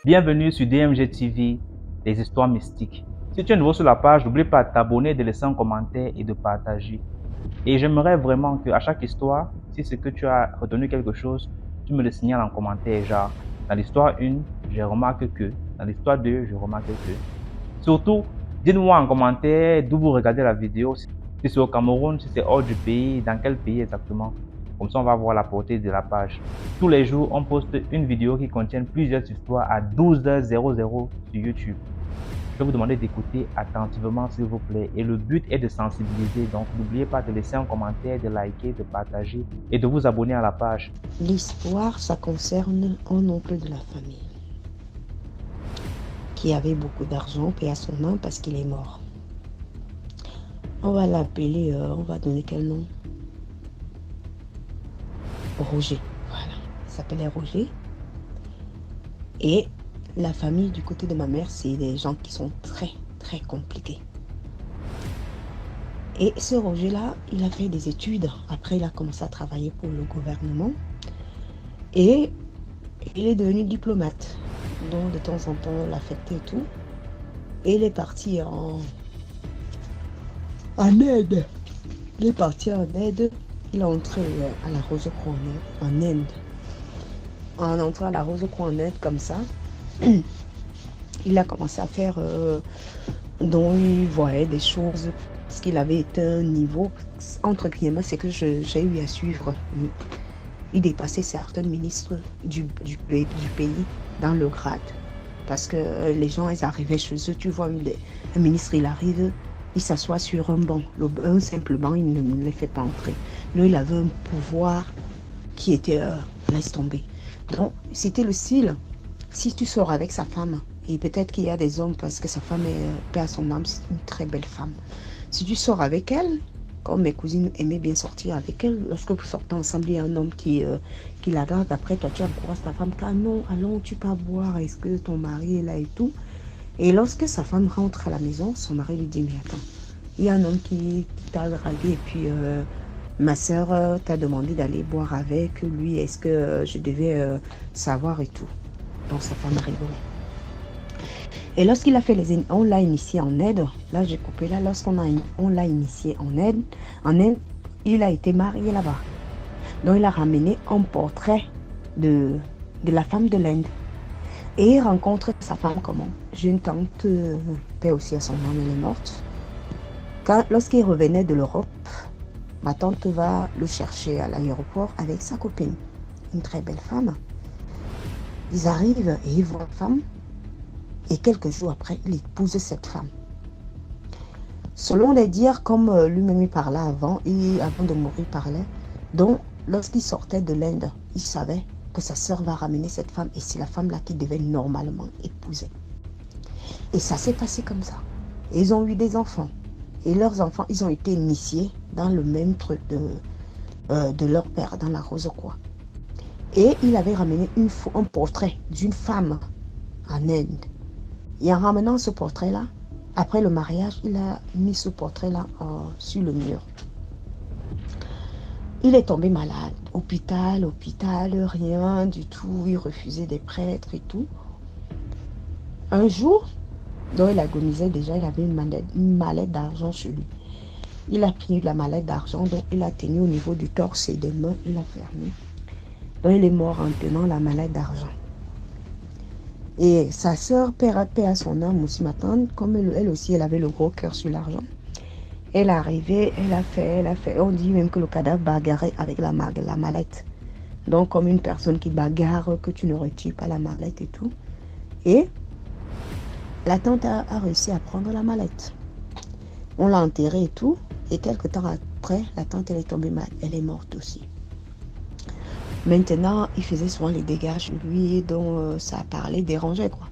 Bienvenue sur DMG TV, les histoires mystiques. Si tu es nouveau sur la page, n'oublie pas de t'abonner, de laisser un commentaire et de partager. Et j'aimerais vraiment qu'à chaque histoire, si c'est que tu as retenu quelque chose, tu me le signales en commentaire, genre, dans l'histoire 1, je remarque que, dans l'histoire 2, je remarque que. Surtout, dites-moi en commentaire d'où vous regardez la vidéo, si c'est au Cameroun, si c'est hors du pays, dans quel pays exactement. Comme ça, on va voir la portée de la page. Tous les jours, on poste une vidéo qui contient plusieurs histoires à 12h00 sur YouTube. Je vais vous demander d'écouter attentivement, s'il vous plaît. Et le but est de sensibiliser. Donc, n'oubliez pas de laisser un commentaire, de liker, de partager et de vous abonner à la page. L'histoire, ça concerne un oncle de la famille qui avait beaucoup d'argent, paix à son âme, parce qu'il est mort. On va l'appeler, on va donner quel nom? Roger. Voilà. Il s'appelait Roger. Et la famille du côté de ma mère, c'est des gens qui sont très, très compliqués. Et ce Roger-là, il a fait des études. Après, il a commencé à travailler pour le gouvernement. Et il est devenu diplomate. Donc, de temps en temps, on l'affectait et tout. Et il est parti en aide. Il est parti en aide. Il est entré à la Rose-Croix en Inde. En entrant à la Rose-Croix en Inde comme ça, il a commencé à faire dont il voyait des choses, parce qu'il avait été un niveau, entre guillemets, c'est que j'ai eu à suivre. Il dépassait certains ministres du pays dans le grade. Parce que les gens, ils arrivaient chez eux, tu vois, un ministre, il arrive, il s'assoit sur un banc. Un simple banc, il ne les fait pas entrer. Lui, il avait un pouvoir qui était, laisse tomber. Donc, c'était le style, si tu sors avec sa femme, et peut-être qu'il y a des hommes, parce que sa femme est, paix à son âme, c'est une très belle femme. Si tu sors avec elle, comme mes cousines aimaient bien sortir avec elle, lorsque vous sortez ensemble, il y a un homme qui la garde. Après, toi, tu encourages ta femme, ah non, allons, tu peux boire, est-ce que ton mari est là et tout. Et lorsque sa femme rentre à la maison, son mari lui dit, mais attends, il y a un homme qui t'a dragué et puis ma soeur t'a demandé d'aller boire avec lui, est-ce que je devais savoir et tout. Donc sa femme rigolait. Et lorsqu'il a fait on l'a initié en aide, là j'ai coupé là, on l'a initié en aide, il a été marié là-bas. Donc il a ramené un portrait de la femme de l'Inde. Et il rencontre sa femme comment? J'ai une tante, paix aussi à son âme, elle est morte. Lorsqu'il revenait de l'Europe, ma tante va le chercher à l'aéroport avec sa copine, une très belle femme. Ils arrivent et ils voient la femme. Et quelques jours après, il épouse cette femme. Selon les dires, comme lui-même il parlait avant de mourir, il parlait. Donc, lorsqu'il sortait de l'Inde, il savait que sa sœur va ramener cette femme et c'est la femme-là qu'il devait normalement épouser. Et ça s'est passé comme ça. Et ils ont eu des enfants. Et leurs enfants, ils ont été initiés dans le même truc de leur père, dans la Rose-Croix. Et il avait ramené un portrait d'une femme en Inde. Et en ramenant ce portrait-là, après le mariage, il a mis ce portrait-là sur le mur. Il est tombé malade. Hôpital, rien du tout. Il refusait des prêtres et tout. Un jour, donc il agonisait déjà, il avait une mallette d'argent sur lui. Il a pris la mallette d'argent, donc il a tenu au niveau du torse et des mains, il a fermé. Donc il est mort en tenant la mallette d'argent. Et sa sœur, paix à son âme aussi, ma tante, comme elle aussi, elle avait le gros cœur sur l'argent. Elle est arrivée, elle a fait. On dit même que le cadavre bagarrait avec la mallette. Donc comme une personne qui bagarre, que tu ne retires pas la mallette et tout. Et la tante a réussi à prendre la mallette. On l'a enterrée et tout. Et quelques temps après, la tante, elle est tombée malade. Elle est morte aussi. Maintenant, il faisait souvent les dégâts chez lui, dont ça parlait, dérangeait quoi.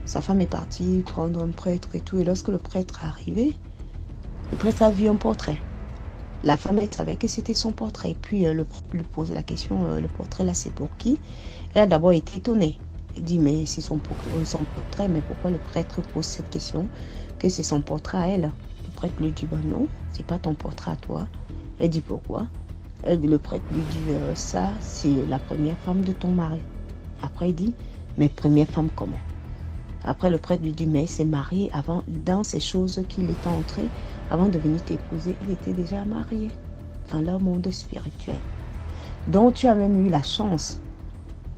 Sa femme est partie prendre un prêtre et tout. Et lorsque le prêtre est arrivé, le prêtre a vu un portrait. La femme, elle savait que c'était son portrait. Puis le prêtre lui pose la question, le portrait là, c'est pour qui? Elle a d'abord été étonnée. Elle dit, mais c'est son portrait, mais pourquoi le prêtre pose cette question? Que c'est son portrait à elle. Le prêtre lui dit, ben non, c'est pas ton portrait à toi. Elle dit, pourquoi? Le prêtre lui dit, ça, c'est la première femme de ton mari. Après, il dit, mais première femme comment? Après, le prêtre lui dit, mais il s'est marié avant, dans ces choses qu'il était entré, avant de venir t'épouser, il était déjà marié dans leur monde spirituel. Donc, tu as même eu la chance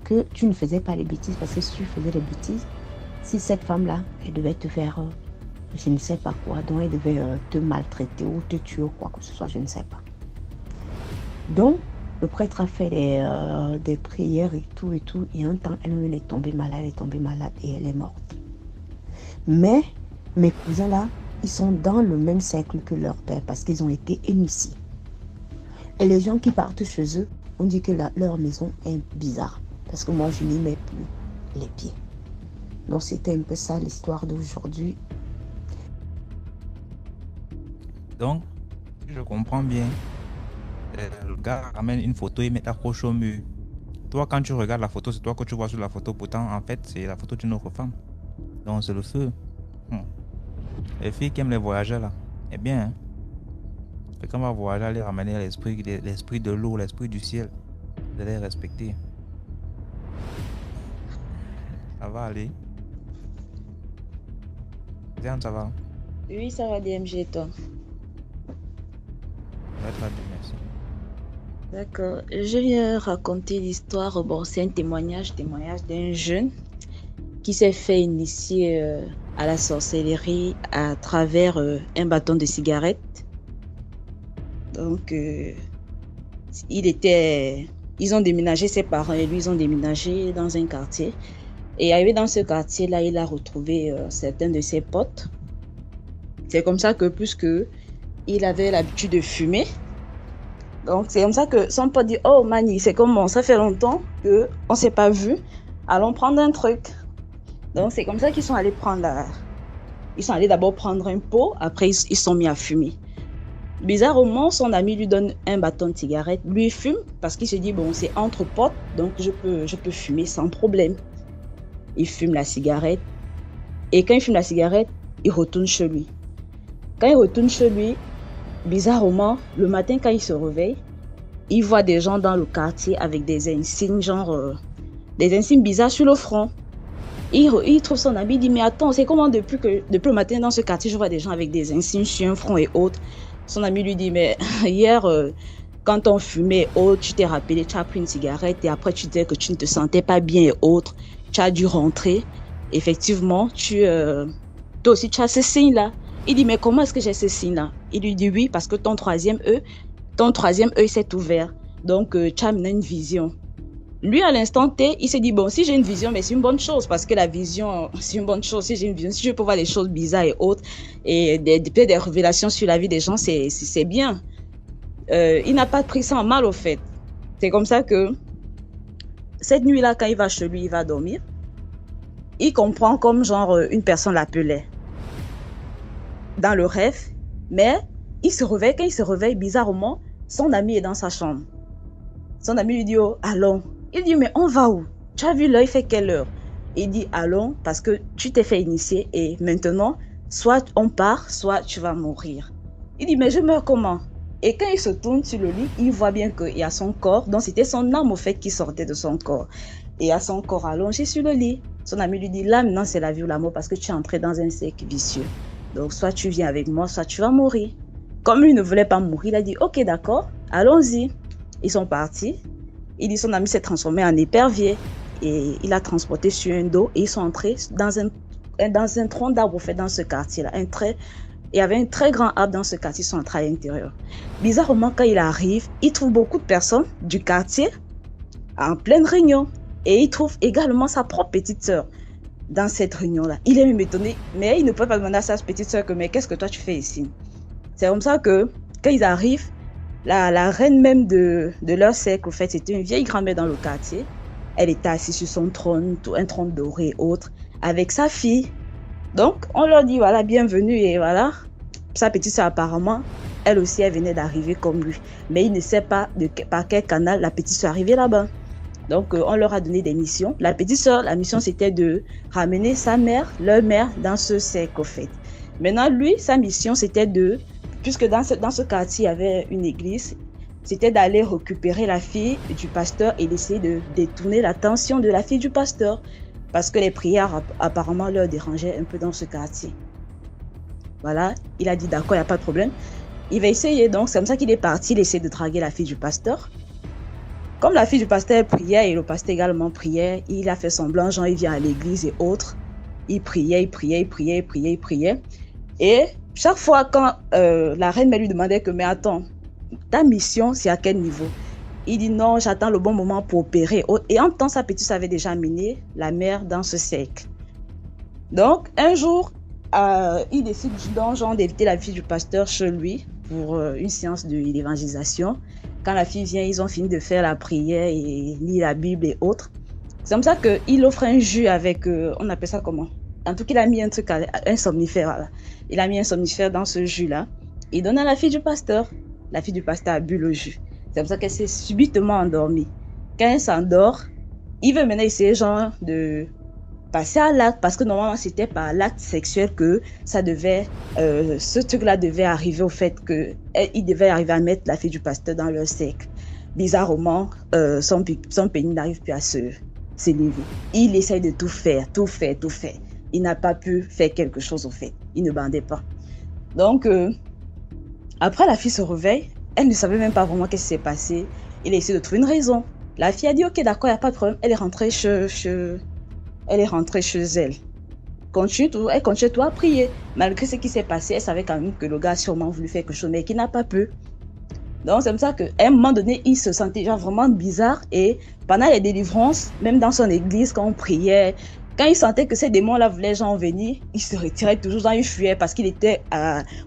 que tu ne faisais pas les bêtises, parce que si tu faisais les bêtises, si cette femme-là, elle devait te faire, je ne sais pas quoi, donc elle devait te maltraiter ou te tuer ou quoi que ce soit, je ne sais pas. Donc, le prêtre a fait des prières et tout, et un temps, elle est tombée malade, et elle est morte. Mais mes cousins là, ils sont dans le même cercle que leur père parce qu'ils ont été initiés. Et les gens qui partent chez eux, on dit que leur maison est bizarre parce que moi, je n'y mets plus les pieds. Donc, c'était un peu ça l'histoire d'aujourd'hui. Donc, si je comprends bien, le gars ramène une photo et met accroche au mur. Toi, quand tu regardes la photo, c'est toi que tu vois sur la photo. Pourtant, en fait, c'est la photo d'une autre femme. Donc, c'est le feu. Les filles qui aiment les voyageurs, là, eh bien, hein, et quand on va voyager, les ramener à l'esprit de l'eau, l'esprit du ciel, de les respecter. Ça va aller. Diane, ça va? Oui, ça va, DMG, et toi? Ça va très bien, merci. D'accord. Je viens raconter l'histoire. Bon, c'est un témoignage d'un jeune qui s'est fait initier à la sorcellerie à travers un bâton de cigarette. Donc, ils ont déménagé, ses parents et lui, ils ont déménagé dans un quartier. Et arrivé dans ce quartier-là, il a retrouvé certains de ses potes. C'est comme ça que, puisque il avait l'habitude de fumer, donc c'est comme ça que son pote dit, oh Mani, c'est comment, ça fait longtemps qu'on ne s'est pas vu, allons prendre un truc. Donc c'est comme ça qu'ils sont allés ils sont allés d'abord prendre un pot, après ils sont mis à fumer. Bizarrement, son ami lui donne un bâton de cigarette, lui il fume parce qu'il se dit, bon, c'est entre potes, donc je peux fumer sans problème. Il fume la cigarette et quand il fume la cigarette, il retourne chez lui. Quand il retourne chez lui, bizarrement, le matin quand il se réveille, il voit des gens dans le quartier avec des insignes, des insignes bizarres sur le front. Il trouve son ami, il dit, mais attends, c'est comment depuis le matin dans ce quartier, je vois des gens avec des insignes sur un front et autres. Son ami lui dit, mais hier, quand on fumait et autres, tu t'es rappelé, tu as pris une cigarette et après tu disais que tu ne te sentais pas bien et autres. Tu as dû rentrer. Effectivement, toi aussi, tu as ce signe-là. Il dit, mais comment est-ce que j'ai ce signe-là? Il lui dit, oui, parce que ton troisième œil s'est ouvert. Donc, tu as maintenant une vision. Lui, à l'instant T, il s'est dit, bon, si j'ai une vision, mais c'est une bonne chose, parce que la vision, c'est une bonne chose. Si j'ai une vision, si je peux voir des choses bizarres et autres, et peut-être des révélations sur la vie des gens, c'est bien. Il n'a pas pris ça en mal, au fait. C'est comme ça que, cette nuit-là, quand il va chez lui, il va dormir, il comprend comme une personne l'appelait dans le rêve, mais quand il se réveille, bizarrement, son ami est dans sa chambre. Son ami lui dit, oh, allons. Il dit, mais on va où? Tu as vu l'heure, il fait quelle heure? Il dit, allons, parce que tu t'es fait initier et maintenant, soit on part, soit tu vas mourir. Il dit, mais je meurs comment? Et quand il se tourne sur le lit, il voit bien qu'il y a son corps, donc c'était son âme au fait qui sortait de son corps. Et il y a son corps allongé sur le lit. Son ami lui dit, là maintenant c'est la vie ou la mort parce que tu es entré dans un cercle vicieux. Donc soit tu viens avec moi, soit tu vas mourir. Comme lui ne voulait pas mourir, il a dit, ok d'accord, allons-y. Ils sont partis. Il dit, son ami s'est transformé en épervier et il a transporté sur un dos et ils sont entrés dans un tronc d'arbre fait dans ce quartier-là. Il y avait un très grand arbre dans ce quartier, ils sont entrés à l'intérieur. Bizarrement, quand il arrive, il trouve beaucoup de personnes du quartier en pleine réunion. Et il trouve également sa propre petite sœur dans cette réunion-là. Il est même étonné, mais il ne peut pas demander à sa petite sœur que, mais qu'est-ce que toi tu fais ici? C'est comme ça que, quand ils arrivent, la reine même de leur cercle, en fait, c'était une vieille grand-mère dans le quartier. Elle était assise sur son trône, un trône doré et autres, avec sa fille. Donc, on leur dit, voilà, bienvenue, et voilà. Sa petite sœur, apparemment, elle aussi, elle venait d'arriver comme lui. Mais il ne sait pas par quel canal la petite sœur est arrivée là-bas. Donc, on leur a donné des missions. La petite sœur, la mission, c'était de ramener leur mère, dans ce cercle, en fait. Maintenant, lui, sa mission, c'était puisque dans ce quartier, il y avait une église, c'était d'aller récupérer la fille du pasteur et d'essayer de détourner l'attention de la fille du pasteur parce que les prières apparemment leur dérangeaient un peu dans ce quartier. Voilà, il a dit d'accord, il n'y a pas de problème. Il va essayer, donc c'est comme ça qu'il est parti, il essaie de draguer la fille du pasteur. Comme la fille du pasteur priait et le pasteur également priait, il a fait semblant, genre il vient à l'église et autres. Il priait. Et chaque fois quand la reine mère lui demandait que, mais attends, ta mission, c'est à quel niveau? Il dit non, j'attends le bon moment pour opérer. Et en temps, sa petite avait déjà amené la mère dans ce cercle. Donc, un jour, il décide genre d'inviter la fille du pasteur chez lui pour une séance d'évangélisation. Quand la fille vient, ils ont fini de faire la prière et lire la Bible et autres. C'est comme ça qu'il offre un jus avec, on appelle ça comment? En tout cas, il a mis un truc, un somnifère. Voilà. Il a mis un somnifère dans ce jus-là. Il donne à la fille du pasteur. La fille du pasteur a bu le jus. C'est comme ça qu'elle s'est subitement endormie. Quand elle s'endort, il veut maintenant essayer genre de passer à l'acte parce que normalement c'était par l'acte sexuel que ça devait, ce truc-là devait arriver au fait que il devait arriver à mettre la fille du pasteur dans leur cercle. Bizarrement, son pénis n'arrive plus à s'élever. Il essaye de tout faire. Il n'a pas pu faire quelque chose au fait. Il ne bandait pas. Donc, après la fille se réveille. Elle ne savait même pas vraiment qu'est-ce qui s'est passé. Il a essayé de trouver une raison. La fille a dit, ok, d'accord, il n'y a pas de problème. Elle est rentrée chez elle. Elle continue tout à prier. Malgré ce qui s'est passé, elle savait quand même que le gars a sûrement voulu faire quelque chose, mais qu'il n'a pas pu. Donc, c'est comme ça qu'à un moment donné, il se sentait genre vraiment bizarre. Et pendant les délivrances, même dans son église, quand on priait, quand il sentait que ces démons-là voulaient genre venir, il se retirait toujours, il fuyait parce qu'il était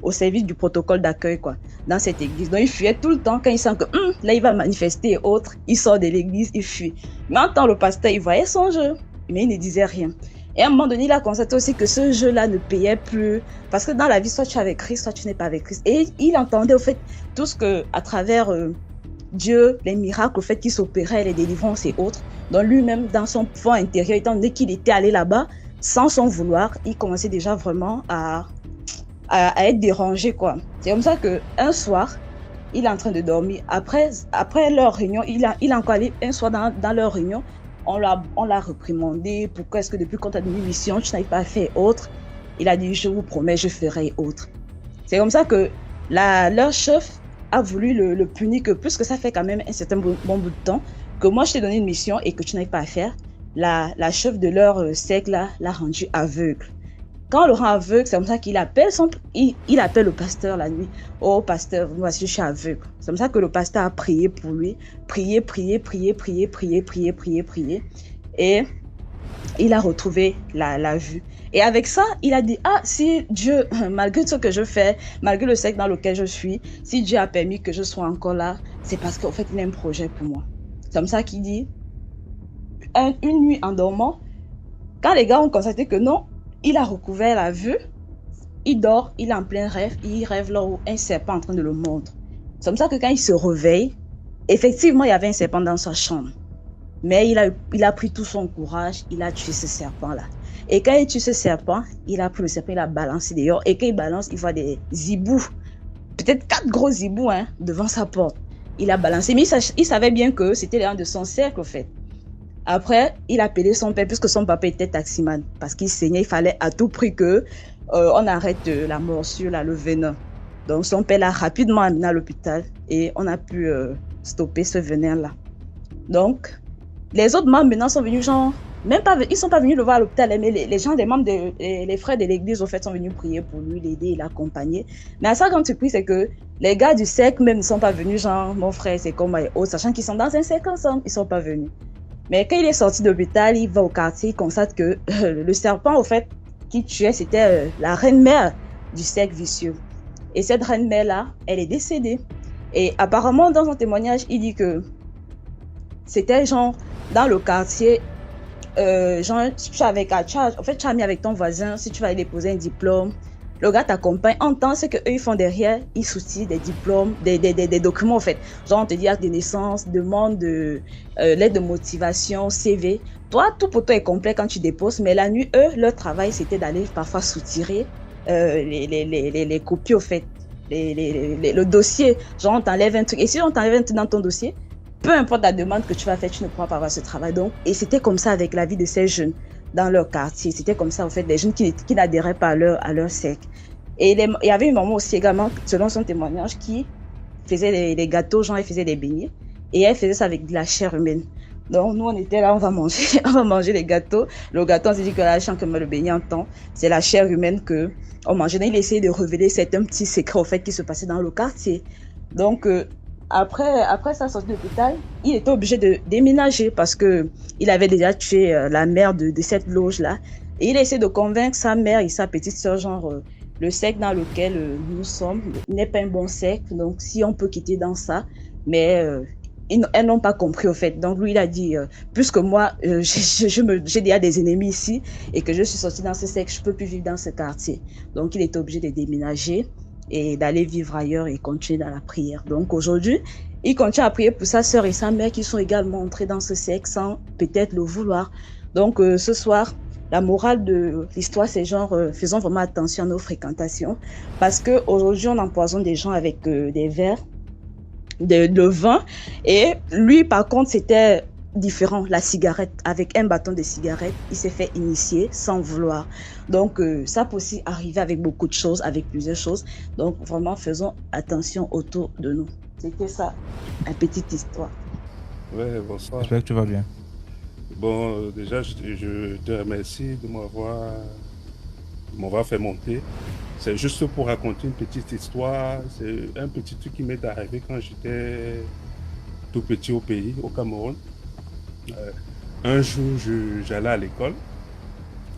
au service du protocole d'accueil quoi, dans cette église. Donc il fuyait tout le temps quand il sent que là il va manifester et autres, il sort de l'église, il fuit. Mais en temps le pasteur, il voyait son jeu, mais il ne disait rien. Et à un moment donné, il a constaté aussi que ce jeu-là ne payait plus. Parce que dans la vie, soit tu es avec Christ, soit tu n'es pas avec Christ. Et il entendait au fait tout ce que, à travers Dieu, les miracles, au fait qu'il s'opérait, les délivrances et autres. Donc lui-même, dans son fond intérieur, étant donné qu'il était allé là-bas, sans son vouloir, il commençait déjà vraiment à être dérangé, quoi. C'est comme ça qu'un soir, il est en train de dormir. Après leur réunion, il est encore allé un soir dans leur réunion. On l'a reprimandé. Pourquoi est-ce que depuis qu'on t'a donné une mission, tu n'arrives pas à faire autre? Il a dit, je vous promets, je ferai autre. C'est comme ça que leur chef a voulu le punir, que puisque ça fait quand même un certain bon bout de temps, que moi je t'ai donné une mission et que tu n'arrives pas à faire, la chef de leur cercle l'a rendu aveugle. Quand on le rend aveugle, c'est comme ça qu'il appelle il appelle le pasteur la nuit. Oh pasteur, voici je suis aveugle. C'est comme ça que le pasteur a prié pour lui. Prié. Et il a retrouvé la vue. Et avec ça, il a dit, si Dieu, malgré ce que je fais, malgré le cercle dans lequel je suis, si Dieu a permis que je sois encore là, c'est parce qu'en fait, il a un projet pour moi. C'est comme ça qu'il dit, une nuit en dormant, quand les gars ont constaté que non, il a recouvert la vue, il dort, il est en plein rêve, il rêve là où un serpent est en train de le mordre. C'est comme ça que quand il se réveille, effectivement, il y avait un serpent dans sa chambre. Mais il a pris tout son courage, il a tué ce serpent-là. Et quand il tue ce serpent, il a pris le serpent, il a balancé dehors. Et quand il balance, il voit des hiboux, peut-être 4 gros hiboux devant sa porte. Il a balancé, mais il savait bien que c'était les gens de son cercle, au fait. Après, il a appelé son père, puisque son papa était taximan, parce qu'il saignait, il fallait à tout prix que on arrête la morsure, le venin. Donc son père l'a rapidement amené à l'hôpital et on a pu stopper ce venin-là. Donc, les autres membres maintenant sont venus, genre, même pas, ils sont pas venus le voir à l'hôpital, mais les gens, les membres, les frères de l'église, au fait, sont venus prier pour lui, l'aider et l'accompagner. Mais à ça, grande surprise, c'est que les gars du cercle même ne sont pas venus, genre, mon frère, c'est comme et autres, sachant qu'ils sont dans un cercle ensemble, ils sont pas venus. Mais quand il est sorti de l'hôpital, il va au quartier, il constate que le serpent, au fait, qui tuait, c'était la reine-mère du cercle vicieux. Et cette reine-mère-là, elle est décédée. Et apparemment, dans son témoignage, il dit que c'était genre, dans le quartier, genre, si tu as mis avec ton voisin, si tu vas aller déposer un diplôme, le gars t'accompagne, entend ce qu'eux ils font derrière, ils soutiennent des diplômes, des documents en fait. Genre on te dit acte de naissance, demande de lettre de motivation, CV. Toi, tout pour toi est complet quand tu déposes, mais la nuit, eux, leur travail c'était d'aller parfois soutirer les copies au fait. le dossier. Genre, on t'enlève un truc. Et si on t'enlève un truc dans ton dossier, peu importe la demande que tu vas faire, tu ne pourras pas avoir ce travail. Donc, et c'était comme ça avec la vie de ces jeunes dans leur quartier. C'était comme ça, en fait, des jeunes qui n'adhéraient pas à leur secte. Et il y avait une maman aussi également, selon son témoignage, qui faisait les gâteaux, genre, elle faisait des beignets. Et elle faisait ça avec de la chair humaine. Donc, nous, on était là, on va manger les gâteaux. Le gâteau, on s'est dit que la chair que le beignet en temps, c'est la chair humaine que on mangeait. Il essayait de révéler certains petits secrets, au fait, qui se passaient dans le quartier. Donc, après sa sortie de l'hôpital, il était obligé de déménager parce que il avait déjà tué la mère de cette loge-là. Et il essaie de convaincre sa mère et sa petite sœur, genre, le secte dans lequel nous sommes n'est pas un bon secte. Donc, si on peut quitter dans ça, mais elles n'ont pas compris, au fait. Donc, lui, il a dit, puisque moi, j'ai déjà des ennemis ici et que je suis sortie dans ce secte, je ne peux plus vivre dans ce quartier. Donc, il était obligé de déménager et d'aller vivre ailleurs et continuer dans la prière. Donc, aujourd'hui, il continue à prier pour sa sœur et sa mère qui sont également entrés dans ce secte sans peut-être le vouloir. Donc, ce soir, la morale de l'histoire, c'est genre, faisons vraiment attention à nos fréquentations parce qu'aujourd'hui, on empoisonne des gens avec des verres de vin. Et lui, par contre, c'était différent. La cigarette, avec un bâton de cigarette, il s'est fait initier sans vouloir. Donc, ça peut aussi arriver avec beaucoup de choses, avec plusieurs choses. Donc, vraiment, faisons attention autour de nous. C'était ça, une petite histoire. Ouais, bonsoir. J'espère que tu vas bien. Bon, déjà, je te remercie de m'avoir fait monter. C'est juste pour raconter une petite histoire. C'est un petit truc qui m'est arrivé quand j'étais tout petit au pays, au Cameroun. Un jour, j'allais à l'école,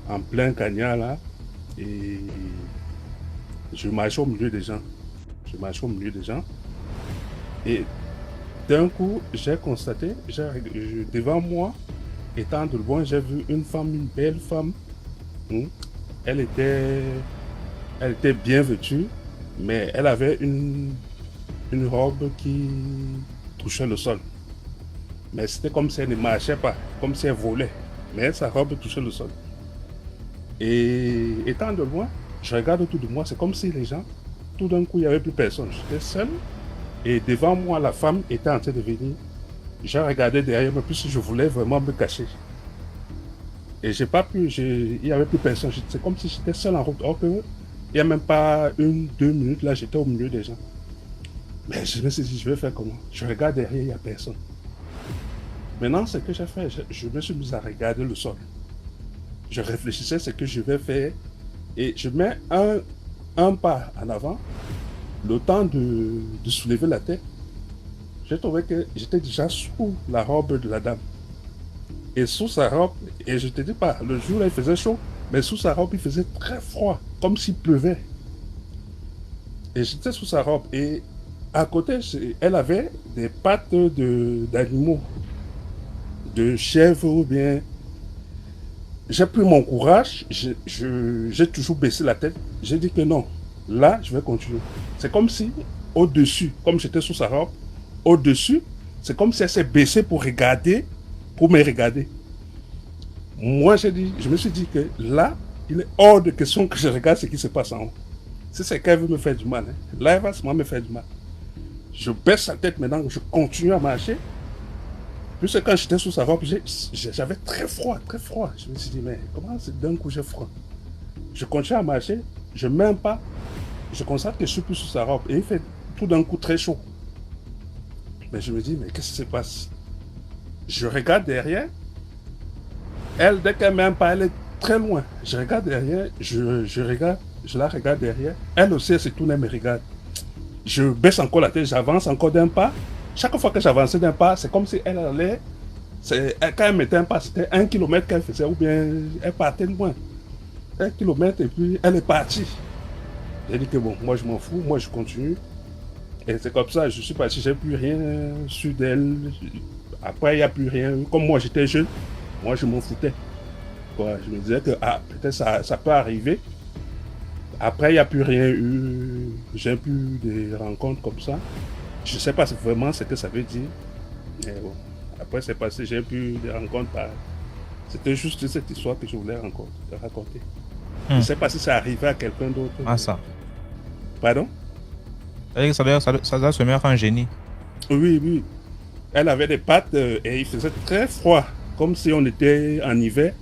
en plein Cagnard là, et je marchais au milieu des gens. Et d'un coup, j'ai constaté, devant moi, étant de loin, j'ai vu une femme, une belle femme. Elle était bien vêtue, mais elle avait une robe qui touchait le sol. Mais c'était comme si elle ne marchait pas, comme si elle volait. Mais sa robe touchait le sol. Et étant de loin, je regarde autour de moi, c'est comme si les gens, tout d'un coup, il n'y avait plus personne. J'étais seul. Et devant moi, la femme était en train de venir. J'ai regardé derrière moi, puisque je voulais vraiment me cacher. Et j'ai pas pu, il n'y avait plus personne. C'est comme si j'étais seul en route. Or que, il n'y a même pas 1-2 minutes, là, j'étais au milieu des gens. Mais je me suis dit, je vais faire comment? Je regarde derrière, il n'y a personne. Maintenant, ce que j'ai fait, je me suis mis à regarder le sol. Je réfléchissais à ce que je vais faire. Et je mets un pas en avant, le temps de soulever la tête. J'ai trouvé que j'étais déjà sous la robe de la dame. Et sous sa robe, et je te dis pas, le jour là, il faisait chaud, mais sous sa robe, il faisait très froid, comme s'il pleuvait. Et j'étais sous sa robe, et à côté, elle avait des pattes d'animaux, de chèvres ou bien. J'ai pris mon courage, j'ai toujours baissé la tête, j'ai dit que non, là, je vais continuer. C'est comme si, au-dessus, comme j'étais sous sa robe, au-dessus, c'est comme si elle s'est baissée pour me regarder. Moi, je me suis dit que là, il est hors de question que je regarde ce qui se passe en haut. Si c'est qu'elle veut me faire du mal, là, elle va seulement me faire du mal. Je baisse la tête maintenant, je continue à marcher. Puisque quand j'étais sous sa robe, j'avais très froid, très froid. Je me suis dit, mais comment d'un coup j'ai froid? Je continue à marcher, je mets un pas, je constate que je suis plus sous sa robe et il fait tout d'un coup très chaud. Mais je me dis, mais qu'est-ce qui se passe? Je regarde derrière, elle, dès qu'elle met un pas, elle est très loin. Je regarde derrière, je la regarde derrière, elle aussi elle se tourne et me regarde. Je baisse encore la tête, j'avance encore d'un pas. Chaque fois que j'avançais d'un pas, c'est comme si elle allait. Quand elle mettait un pas, c'était 1 kilomètre qu'elle faisait, ou bien elle partait loin. 1 kilomètre et puis elle est partie. J'ai dit que bon, moi je m'en fous, moi je continue. Et c'est comme ça, je suis parti, j'ai plus rien su d'elle. Après, il n'y a plus rien. Comme moi j'étais jeune, moi je m'en foutais. Quoi, je me disais que peut-être ça peut arriver. Après, il n'y a plus rien eu. J'ai plus des rencontres comme ça. Je ne sais pas vraiment ce que ça veut dire. Mais bon, après c'est passé, j'ai plus de rencontres. C'était juste cette histoire que je voulais raconter. Je ne sais pas si ça arrivait à quelqu'un d'autre. Ah ça. Pardon? C'est-à-dire que ça doit se mettre un génie. Oui, oui. Elle avait des pattes et il faisait très froid, comme si on était en hiver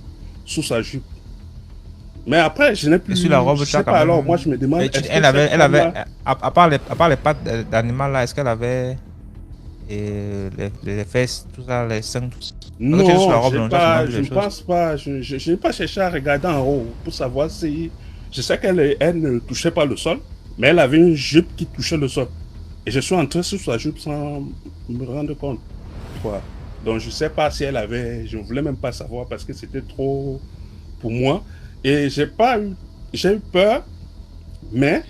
sous sa jupe. Mais après, je n'ai plus. Et sur la robe, Je tu sais as quand pas, même. alors moi je me demande. Est-ce que Elle avait, cette femme-là- à part les pattes d'animal là, est-ce qu'elle avait les fesses, tout ça, les seins, tout ça? Parce que tu es sur la Non, robe, donc tu as sûrement vu je les ne choses. pense pas. Je n'ai pas cherché à regarder en haut pour savoir si. Je sais elle ne touchait pas le sol, mais elle avait une jupe qui touchait le sol. Et je suis entré sur sa jupe sans me rendre compte. Quoi. Donc je ne sais pas si elle avait. Je ne voulais même pas savoir parce que c'était trop pour moi. Et j'ai eu peur, mais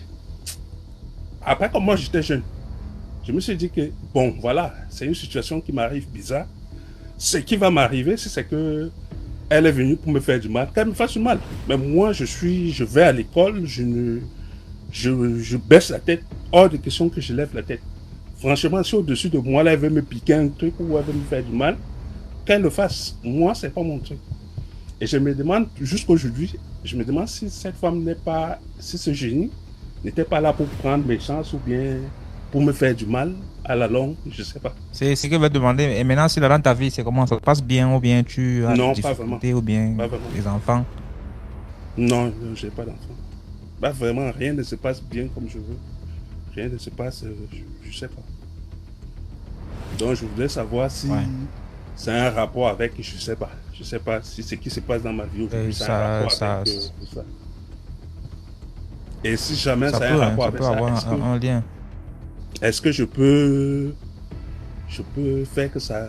après, comme moi j'étais jeune, je me suis dit que, bon, voilà, c'est une situation qui m'arrive bizarre. Ce qui va m'arriver, c'est que elle est venue pour me faire du mal, qu'elle me fasse du mal. Mais moi, je vais à l'école, je baisse la tête. Hors de question que je lève la tête. Franchement, si au-dessus de moi, là, elle veut me piquer un truc ou elle veut me faire du mal, qu'elle le fasse. Moi, c'est pas mon truc. Et je me demande, jusqu'aujourd'hui, je me demande si cette femme n'est pas, si ce génie n'était pas là pour prendre mes chances ou bien pour me faire du mal à la longue, je sais pas. C'est ce que je vais te demander. Et maintenant, si là dans ta vie, c'est comment ça se passe bien ou bien tu as Non, des pas difficultés ou bien Pas vraiment. des enfants? Non, j'ai pas d'enfant. Pas vraiment, rien ne se passe bien comme je veux. Rien ne se passe, je sais pas. Donc je voulais savoir si Ouais. c'est un rapport avec, je sais pas. Je sais pas si ce qui se passe dans ma vie aujourd'hui, c'est un Ça, rapport ça, avec ça. Et si jamais ça c'est un peut, hein, rapport ça avec peut ça, avoir un lien. est-ce que je peux faire que ça...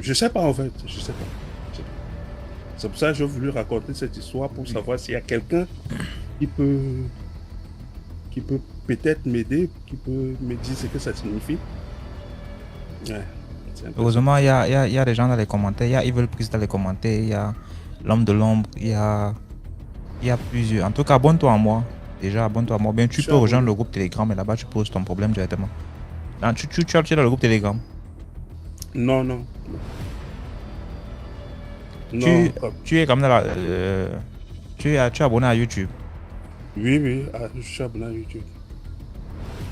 Je sais pas en fait, je sais pas. C'est pour ça que j'ai voulu raconter cette histoire pour savoir s'il y a quelqu'un qui peut peut-être m'aider, qui peut me dire ce que ça signifie. Ouais, c'est un peu ça. Heureusement, il y a des gens dans les commentaires. Il y a Evil Priest dans les commentaires. Il y a l'homme de l'ombre. Il y a plusieurs. En tout cas, abonne-toi à moi. Déjà, abonne-toi à moi. Bien, tu Je suis peux rejoindre abonné. le groupe Telegram et là-bas, tu poses ton problème directement. Non, tu es dans le groupe Telegram. Non, non. Non, Tu es comme dans la. Tu es abonné à YouTube. oui, oui, je suis abonné à YouTube.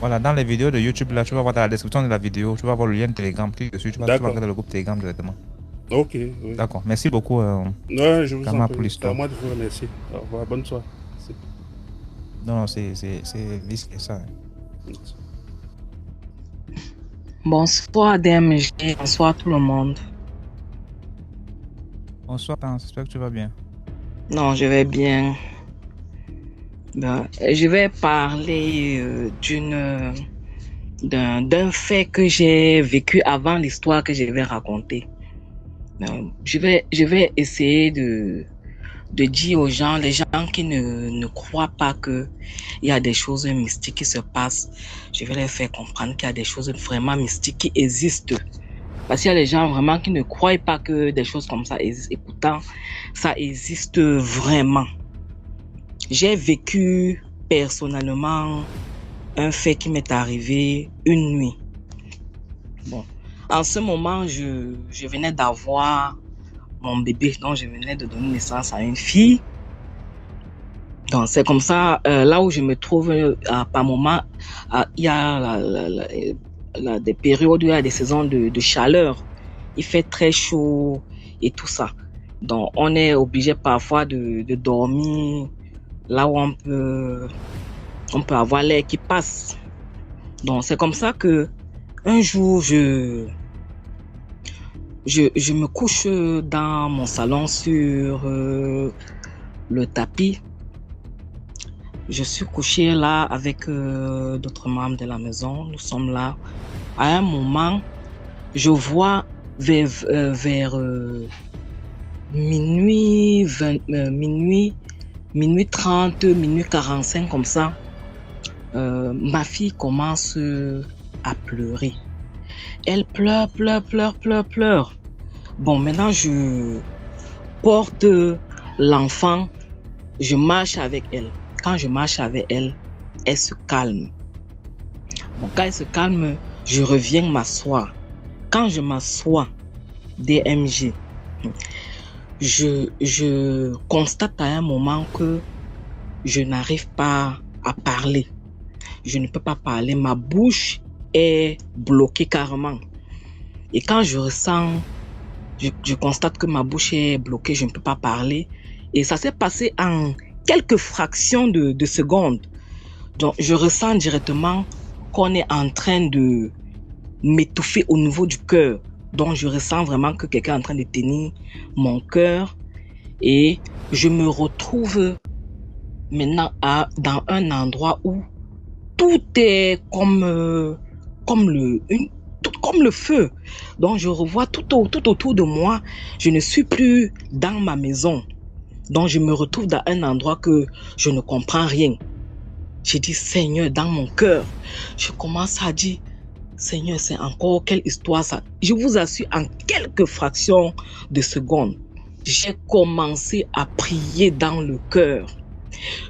Voilà, dans les vidéos de YouTube, là, tu vas voir dans la description de la vidéo, tu vas voir le lien de Telegram. Clique dessus, tu vas D'accord. regarder le groupe Telegram directement. Ok, oui. D'accord. Merci beaucoup. Ouais, je vous Kama en pour prie. C'est l'histoire. à moi de vous remercier. Au revoir, bonne soirée. Merci. Non, c'est vice ça. Merci. Bonsoir DMG, bonsoir tout le monde. Bonsoir, j'espère que tu vas bien. Non, je vais bien. Ben, je vais parler d'un fait que j'ai vécu avant l'histoire que je vais raconter. Je vais essayer de dire aux gens, les gens qui ne croient pas qu'il y a des choses mystiques qui se passent, je vais les faire comprendre qu'il y a des choses vraiment mystiques qui existent. Parce qu'il y a des gens vraiment qui ne croient pas que des choses comme ça existent. Et pourtant, ça existe vraiment. J'ai vécu personnellement un fait qui m'est arrivé une nuit. Bon. En ce moment, je venais d'avoir mon bébé, donc je venais de donner naissance à une fille. Donc c'est comme ça, là où je me trouve, par moment, il y a des périodes où il y a des saisons de chaleur. Il fait très chaud et tout ça. Donc on est obligé parfois de dormir là où on peut avoir l'air qui passe. Donc c'est comme ça que un jour je me couche dans mon salon sur le tapis. Je suis couché là avec d'autres membres de la maison. Nous sommes là. À un moment, je vois vers minuit 30, minuit 45 comme ça, ma fille commence à pleurer. Elle pleure. Bon, maintenant je porte l'enfant, je marche avec elle. Quand je marche avec elle, elle se calme. Bon, quand elle se calme, je reviens m'asseoir. Quand je m'assois, DMG, je constate à un moment que je n'arrive pas à parler. je ne peux pas parler, ma bouche est bloquée carrément. Et quand je ressens, je constate que ma bouche est bloquée, je ne peux pas parler. Et ça s'est passé en quelques fractions de secondes. Donc, je ressens directement qu'on est en train de m'étouffer au niveau du cœur. Donc, je ressens vraiment que quelqu'un est en train de tenir mon cœur. Et je me retrouve maintenant dans un endroit où tout est comme le feu. Donc, je revois tout autour de moi. Je ne suis plus dans ma maison. Donc, je me retrouve dans un endroit que je ne comprends rien. J'ai dit, Seigneur, dans mon cœur, je commence à dire, Seigneur, c'est encore quelle histoire ça? Je vous assure, en quelques fractions de secondes, j'ai commencé à prier dans le cœur.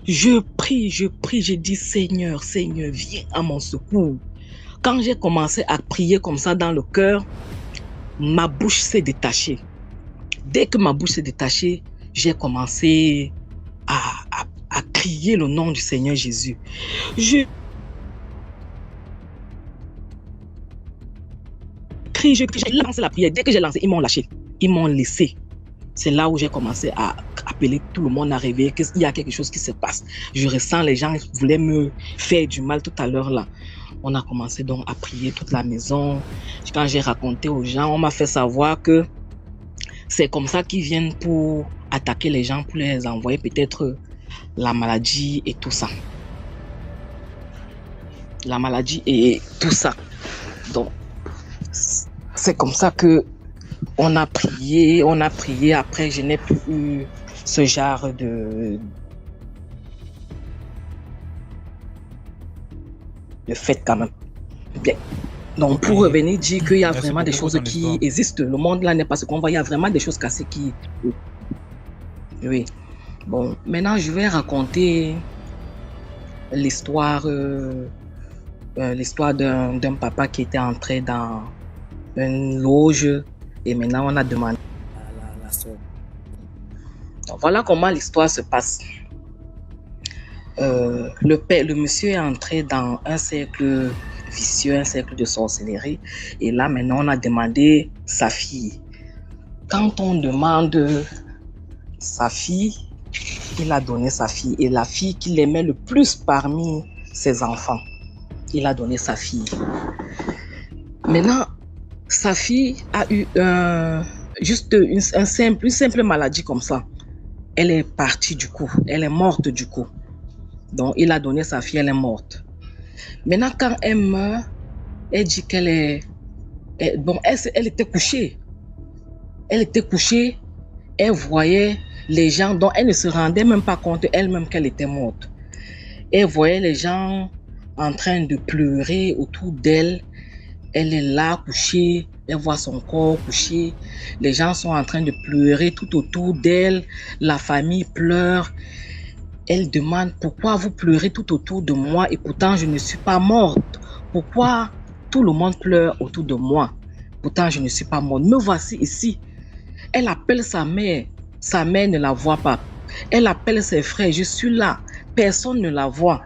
Je prie, j'ai dit, Seigneur, viens à mon secours. Quand j'ai commencé à prier comme ça dans le cœur, ma bouche s'est détachée. Dès que ma bouche s'est détachée, j'ai commencé à crier le nom du Seigneur Jésus. Je crie, j'ai lancé la prière. Dès que j'ai lancé, ils m'ont lâché. Ils m'ont laissé. C'est là où j'ai commencé à appeler tout le monde à réveiller qu'il y a quelque chose qui se passe. Je ressens les gens voulaient me faire du mal tout à l'heure là. On a commencé donc à prier toute la maison. Quand j'ai raconté aux gens, on m'a fait savoir que c'est comme ça qu'ils viennent pour attaquer les gens, pour les envoyer peut-être la maladie et tout ça. La maladie et tout ça. Donc, c'est comme ça que on a prié. Après, je n'ai plus eu ce genre de fête quand même. Bien. Donc, pour revenir, dire qu'il y a vraiment des choses qui existent. Le monde là n'est pas ce qu'on voit. Il y a vraiment des choses cassées qui... Oui. Bon, maintenant, je vais raconter l'histoire d'un papa qui était entré dans une loge et maintenant on a demandé à la soeur. Donc, voilà comment l'histoire se passe. Le monsieur est entré dans un cercle vicieux, un cercle de sorcellerie. Et là, maintenant, on a demandé sa fille. Quand on demande sa fille, il a donné sa fille. Et la fille qu'il aimait le plus parmi ses enfants, il a donné sa fille. Maintenant, sa fille a eu une simple maladie comme ça. Elle est partie du coup. Elle est morte du coup. Donc, il a donné sa fille, elle est morte. Maintenant, quand elle meurt, elle dit qu'elle est... elle était couchée. Elle était couchée. Elle voyait les gens dont elle ne se rendait même pas compte elle-même qu'elle était morte. Elle voyait les gens en train de pleurer autour d'elle. Elle est là, couchée. Elle voit son corps couché. Les gens sont en train de pleurer tout autour d'elle. La famille pleure. Elle demande pourquoi vous pleurez tout autour de moi et pourtant je ne suis pas morte. Pourquoi tout le monde pleure autour de moi? Pourtant je ne suis pas morte. Me voici ici. Elle appelle sa mère. Sa mère ne la voit pas. Elle appelle ses frères. Je suis là. Personne ne la voit.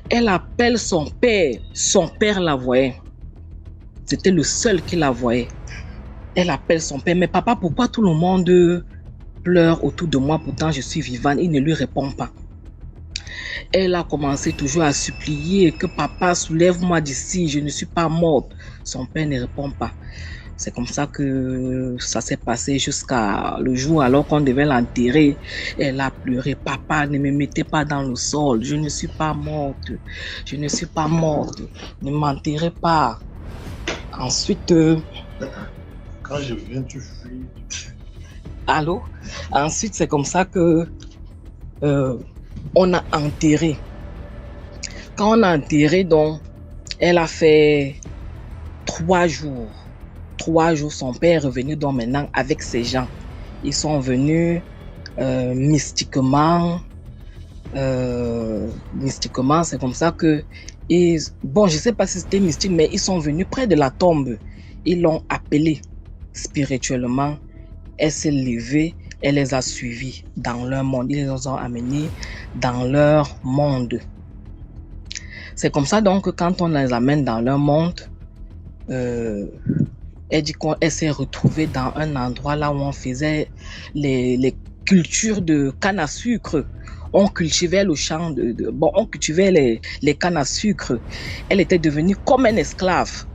Elle appelle son père. Son père la voyait. C'était le seul qui la voyait. Elle appelle son père. Mais papa, pourquoi tout le monde pleure autour de moi, pourtant je suis vivante? Il ne lui répond pas. Elle a commencé toujours à supplier que papa, soulève-moi d'ici, je ne suis pas morte. Son père ne répond pas. C'est comme ça que ça s'est passé jusqu'à le jour alors qu'on devait l'enterrer. Elle a pleuré. Papa, ne me mettez pas dans le sol. Je ne suis pas morte. Je ne suis pas morte. Ne m'enterrez pas. Ensuite... Quand je viens, tu fuis. Allô? Ensuite, c'est comme ça que on a enterré. Quand on a enterré, donc, elle a fait 3 jours. 3 jours, son père est revenu donc maintenant avec ses gens. Ils sont venus mystiquement. Mystiquement, c'est comme ça que... bon, je ne sais pas si c'était mystique, mais ils sont venus près de la tombe. Ils l'ont appelée spirituellement. Elle s'est levée, elle les a suivis dans leur monde. Ils les ont amenés dans leur monde. C'est comme ça donc que quand on les amène dans leur monde, elle dit qu'elle s'est retrouvée dans un endroit là où on faisait les cultures de canne à sucre. On cultivait le champ on cultivait les cannes à sucre. Elle était devenue comme une esclave.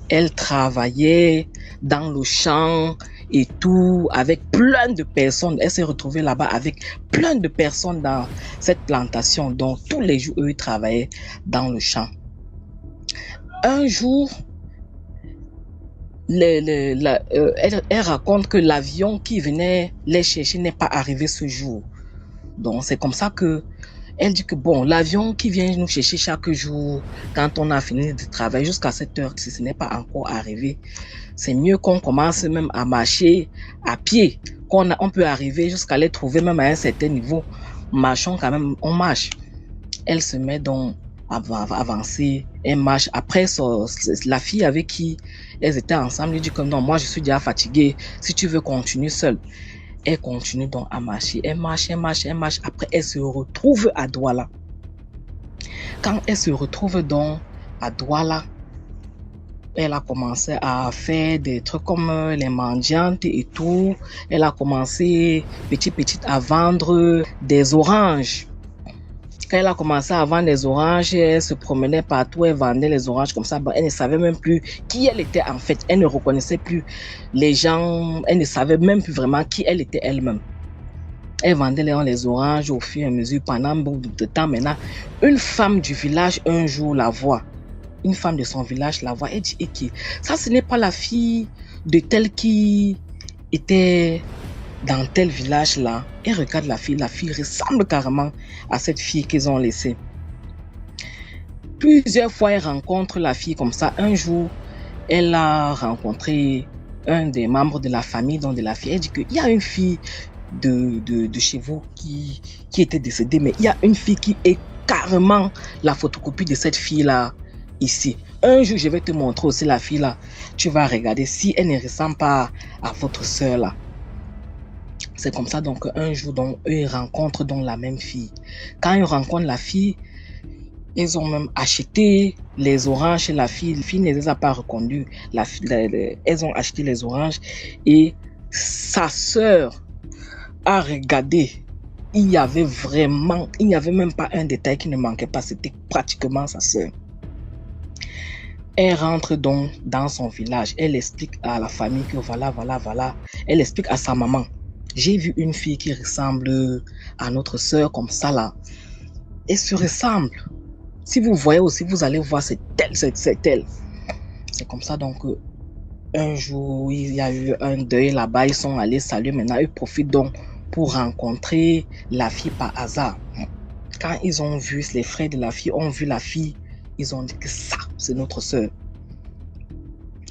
Elle travaillait dans le champ et tout, avec plein de personnes. Elle s'est retrouvée là-bas avec plein de personnes dans cette plantation. Donc, tous les jours, eux, ils travaillaient dans le champ. Un jour, elle raconte que l'avion qui venait les chercher n'est pas arrivé ce jour. Donc, c'est comme ça que elle dit que bon, l'avion qui vient nous chercher chaque jour, quand on a fini de travailler jusqu'à 7 heures, si ce n'est pas encore arrivé, c'est mieux qu'on commence même à marcher à pied, on peut arriver jusqu'à les trouver même à un certain niveau. Marchons quand même, on marche. Elle se met donc à avancer, elle marche. Après, la fille avec qui elles étaient ensemble lui dit que non, moi je suis déjà fatiguée, si tu veux continuer seule. Elle continue donc à marcher. Elle marche. Après, elle se retrouve à Douala. Quand elle se retrouve donc à Douala, elle a commencé à faire des trucs comme les mendiantes et tout. Elle a commencé petit à vendre des oranges. Quand elle a commencé à vendre des oranges, elle se promenait partout, elle vendait les oranges comme ça. Elle ne savait même plus qui elle était en fait. Elle ne reconnaissait plus les gens. Elle ne savait même plus vraiment qui elle était elle-même. Elle vendait les oranges au fur et à mesure pendant beaucoup de temps. Maintenant, une femme du village un jour la voit. Une femme de son village la voit. Elle dit, ça ce n'est pas la fille de telle qui était dans tel village là. Elle regarde la fille ressemble carrément à cette fille qu'ils ont laissée. Plusieurs fois elle rencontre la fille comme ça. Un jour, elle a rencontré un des membres de la famille, donc de la fille. Elle dit qu'il y a une fille de chez vous qui était décédée, mais il y a une fille qui est carrément la photocopie de cette fille là ici. Un jour, je vais te montrer aussi la fille là. Tu vas regarder si elle ne ressemble pas à votre soeur là. C'est comme ça donc un jour donc eux ils rencontrent donc la même fille. Quand ils rencontrent la fille, ils ont même acheté les oranges chez la fille. La fille ne les a pas reconnues. Elles ont acheté les oranges et sa sœur a regardé. Il y avait même pas un détail qui ne manquait pas. C'était pratiquement sa sœur. Elle rentre donc dans son village. Elle explique à la famille que voilà. Elle explique à sa maman. J'ai vu une fille qui ressemble à notre sœur comme ça là. Elle se ressemble. Si vous voyez aussi, vous allez voir, c'est elle. C'est comme ça donc un jour, il y a eu un deuil là-bas. Ils sont allés saluer. Maintenant, ils profitent donc pour rencontrer la fille par hasard. Quand ils ont vu, les frères de la fille ont vu la fille, ils ont dit que ça, c'est notre sœur.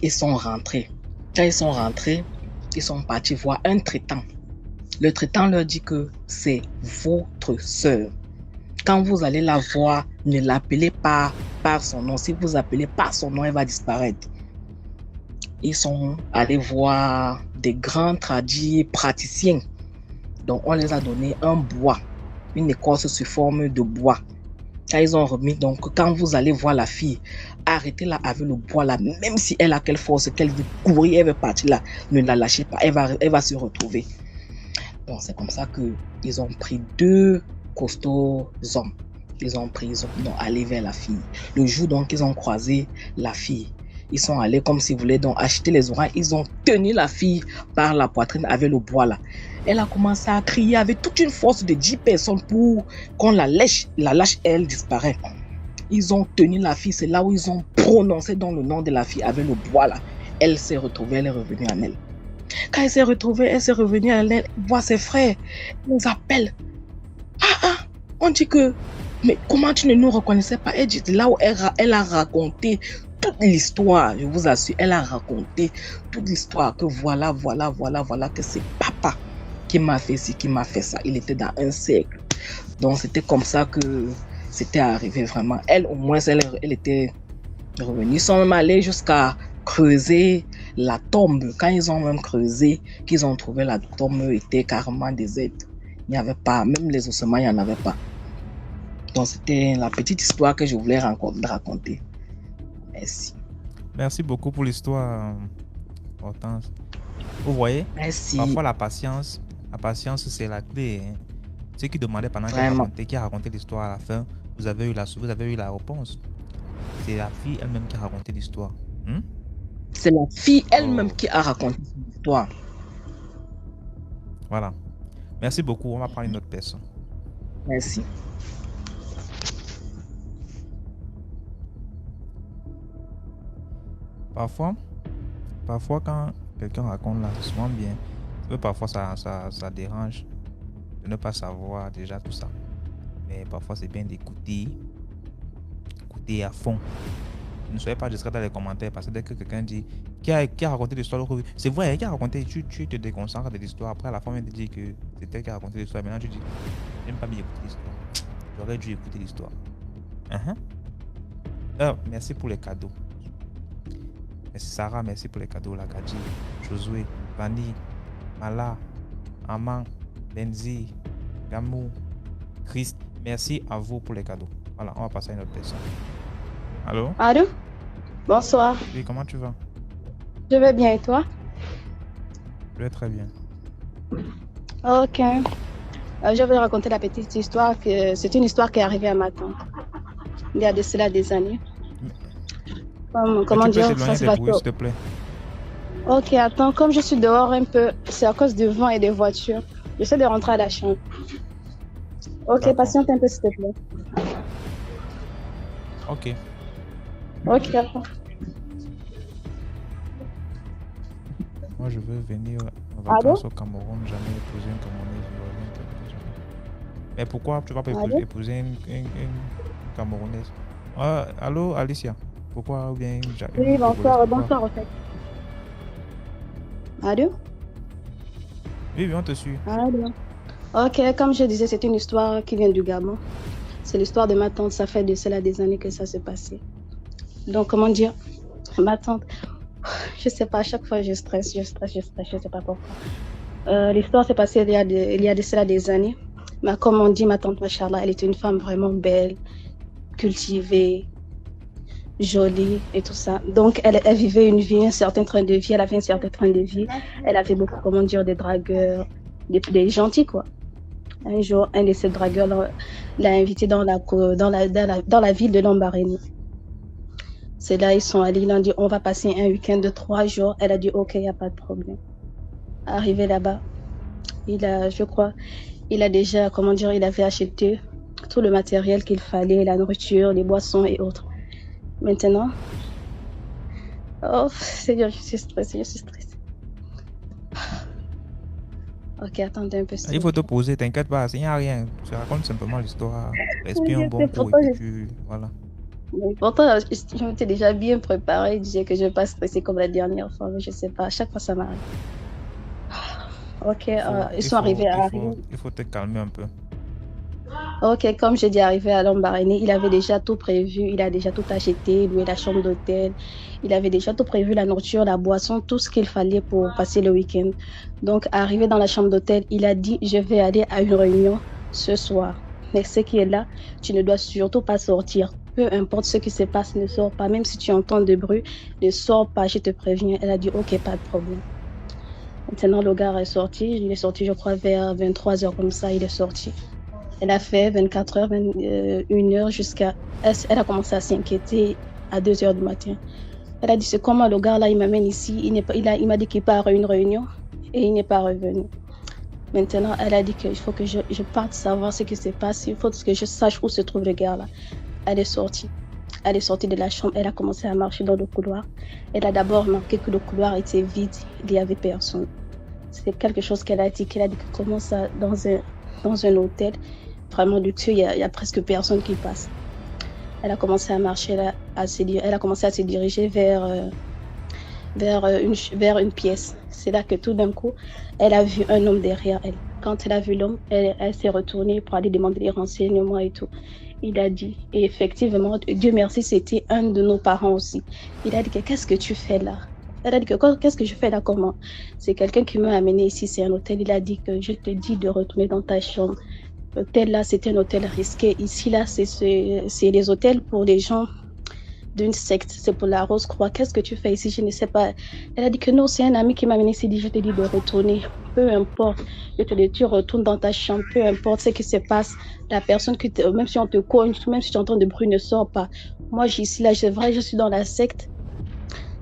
Ils sont rentrés. Quand ils sont rentrés, ils sont partis voir un traitant. Le traitant leur dit que c'est votre sœur. Quand vous allez la voir, ne l'appelez pas par son nom. Si vous appelez par son nom, elle va disparaître. Ils sont allés voir des grands tradis praticiens. Donc, on les a donné un bois, une écorce sous forme de bois. Quand ils ont remis, donc, quand vous allez voir la fille, arrêtez-la avec le bois là, même si elle a quelle force, qu'elle veut courir, elle veut partir là, ne la lâchez pas, elle va se retrouver. Donc, c'est comme ça qu'ils ont pris 2 costauds hommes. Ils ont donc allé vers la fille. Le jour donc ils ont croisé la fille, ils sont allés comme s'ils voulaient donc acheter les oranges. Ils ont tenu la fille par la poitrine avec le bois là. Elle a commencé à crier avec toute une force de 10 personnes pour qu'on la lâche. La lâche, elle disparaît. Ils ont tenu la fille, c'est là où ils ont prononcé donc le nom de la fille avec le bois là. Elle s'est retrouvée, elle est revenue en elle. Quand elle s'est retrouvée, elle s'est revenue en elle, elle voit ses frères, ils nous appellent. On dit que, mais comment tu ne nous reconnaissais pas? Elle dit là où elle a raconté toute l'histoire, je vous assure, elle a raconté toute l'histoire que voilà, que c'est papa qui m'a fait ci, qui m'a fait ça. Il était dans un cercle. Donc c'était comme ça que c'était arrivé vraiment. Elle, au moins, elle était revenue. Ils sont même allés jusqu'à creuser la tombe. Quand ils ont même creusé, qu'ils ont trouvé la tombe était carrément déserte. Il n'y avait pas, même les ossements, il n'y en avait pas. Donc, c'était la petite histoire que je voulais raconter. Merci. Merci beaucoup pour l'histoire, Hortense. Vous voyez, Merci. parfois la patience, c'est la clé. Hein. Ce qui demandait pendant qui a raconté l'histoire à la fin, vous avez eu la réponse. C'est la fille elle-même qui a raconté l'histoire. C'est la fille elle-même qui a raconté l'histoire. Voilà. Merci beaucoup. On va prendre une autre personne. Merci. Parfois quand quelqu'un raconte là, c'est souvent bien. Parfois ça dérange de ne pas savoir déjà tout ça. Mais parfois c'est bien d'écouter à fond. Ne soyez pas distrait dans les commentaires parce que dès que quelqu'un dit qui a raconté l'histoire, c'est vrai, qui a raconté, tu te déconcentres de l'histoire. Après à la fin on te dit que c'est elle qui a raconté l'histoire. Maintenant tu dis j'aime pas bien écouter l'histoire. J'aurais dû écouter l'histoire. Merci pour les cadeaux. Merci Sarah, merci pour les cadeaux. Lakadji, Josué, Vanny, Mala, Aman, Benzi, Gamou, Christ. Merci à vous pour les cadeaux. Voilà, on va passer à une autre personne. Allô? Allô? Bonsoir. Oui, comment tu vas? Je vais bien et toi? Je vais très bien. Ok. Je vais raconter la petite histoire. C'est une histoire qui est arrivée à ma tante. Il y a de cela des années. Comment dire? Ça se va s'il te plaît. Ok, attends. Comme je suis dehors un peu, c'est à cause du vent et des voitures. J'essaie de rentrer à la chambre. Ok, patiente un peu s'il te plaît. Ok. Ok, attends. Moi, je veux venir en vacances au Cameroun, jamais épouser une Camerounaise. Mais pourquoi tu vas pas épouser une Camerounaise? Allô, Alicia? Pourquoi ou bien Oui, bonsoir en fait. Allô? Oui, on te suit. Allô? Ok, comme je disais, c'est une histoire qui vient du Gabon. C'est l'histoire de ma tante, ça fait de cela des années que ça s'est passé. Donc, comment dire, ma tante, je sais pas, à chaque fois je stresse, je sais pas pourquoi. L'histoire s'est passée il y a de cela des années. Mais comme on dit, ma tante, machallah, elle était une femme vraiment belle, cultivée, jolie et tout ça. Donc, elle vivait une vie, un certain train de vie, elle avait un certain train de vie. Elle avait beaucoup, comment dire, des dragueurs, des gentils, quoi. Un jour, un de ces dragueurs l'a invité dans la ville de Lambaréné. C'est là ils sont allés, ils ont dit on va passer un week-end de 3 jours. Elle a dit ok, il n'y a pas de problème. Arrivé là-bas, il a déjà, comment dire, il avait acheté tout le matériel qu'il fallait, la nourriture, les boissons et autres. Maintenant, oh Seigneur, je suis stressée. Ok, attendez un peu. Il faut te poser, t'inquiète pas, il n'y a rien. Tu racontes simplement l'histoire. Respire un bon coup et puis voilà. Mais pourtant, je m'étais déjà bien préparée. Je disais que je ne vais pas stresser comme la dernière fois, mais je ne sais pas. À chaque fois, ça m'arrive. Ok, ils sont arrivés à Lambaréné. Il faut te calmer un peu. Ok, comme j'ai dit, arrivé à Lambaréné, il avait déjà tout prévu. Il a déjà tout acheté, loué la chambre d'hôtel. Il avait déjà tout prévu, la nourriture, la boisson, tout ce qu'il fallait pour passer le week-end. Donc, arrivé dans la chambre d'hôtel, il a dit, je vais aller à une réunion ce soir. Mais ce qui est là, tu ne dois surtout pas sortir. Peu importe ce qui se passe, ne sors pas. Même si tu entends des bruits, ne sors pas, je te préviens. Elle a dit, ok, pas de problème. Maintenant, le gars est sorti. Il est sorti, je crois, vers 23h comme ça, il est sorti. Elle a fait 24 heures, 1 heure jusqu'à... Elle a commencé à s'inquiéter à 2h du matin. Elle a dit, c'est comment le gars là, il m'amène ici. Il m'a dit qu'il part à une réunion et il n'est pas revenu. Maintenant, elle a dit qu'il faut que je parte savoir ce qui se passe. Il faut que je sache où se trouve le gars là. Elle est sortie de la chambre. Elle a commencé à marcher dans le couloir. Elle a d'abord remarqué que le couloir était vide. Il n'y avait personne. C'est quelque chose qu'elle a dit. Qu'elle a dit que comment ça, dans un hôtel vraiment luxueux, il y a presque personne qui passe. Elle a commencé à marcher là, elle a commencé à se diriger vers une pièce. C'est là que tout d'un coup, elle a vu un homme derrière elle. Quand elle a vu l'homme, elle s'est retournée pour aller demander des renseignements et tout. Il a dit, et effectivement, Dieu merci, c'était un de nos parents aussi. Il a dit, qu'est-ce que tu fais là? Elle a dit, qu'est-ce que je fais là, comment? C'est quelqu'un qui m'a amené ici, c'est un hôtel. Il a dit que je te dis de retourner dans ta chambre. L'hôtel là, c'était un hôtel risqué. Ici là, c'est les hôtels pour les gens d'une secte. C'est pour la Rose-Croix. Qu'est-ce que tu fais ici? Je ne sais pas. Elle a dit que non, c'est un ami qui m'a amené ici. Je te dis de retourner. Peu importe. Je te dis, tu retournes dans ta chambre. Peu importe ce qui se passe. La personne même si on te cogne, même si tu es en train de brûler, ne sort pas. Moi, ici là, c'est vrai, je suis dans la secte.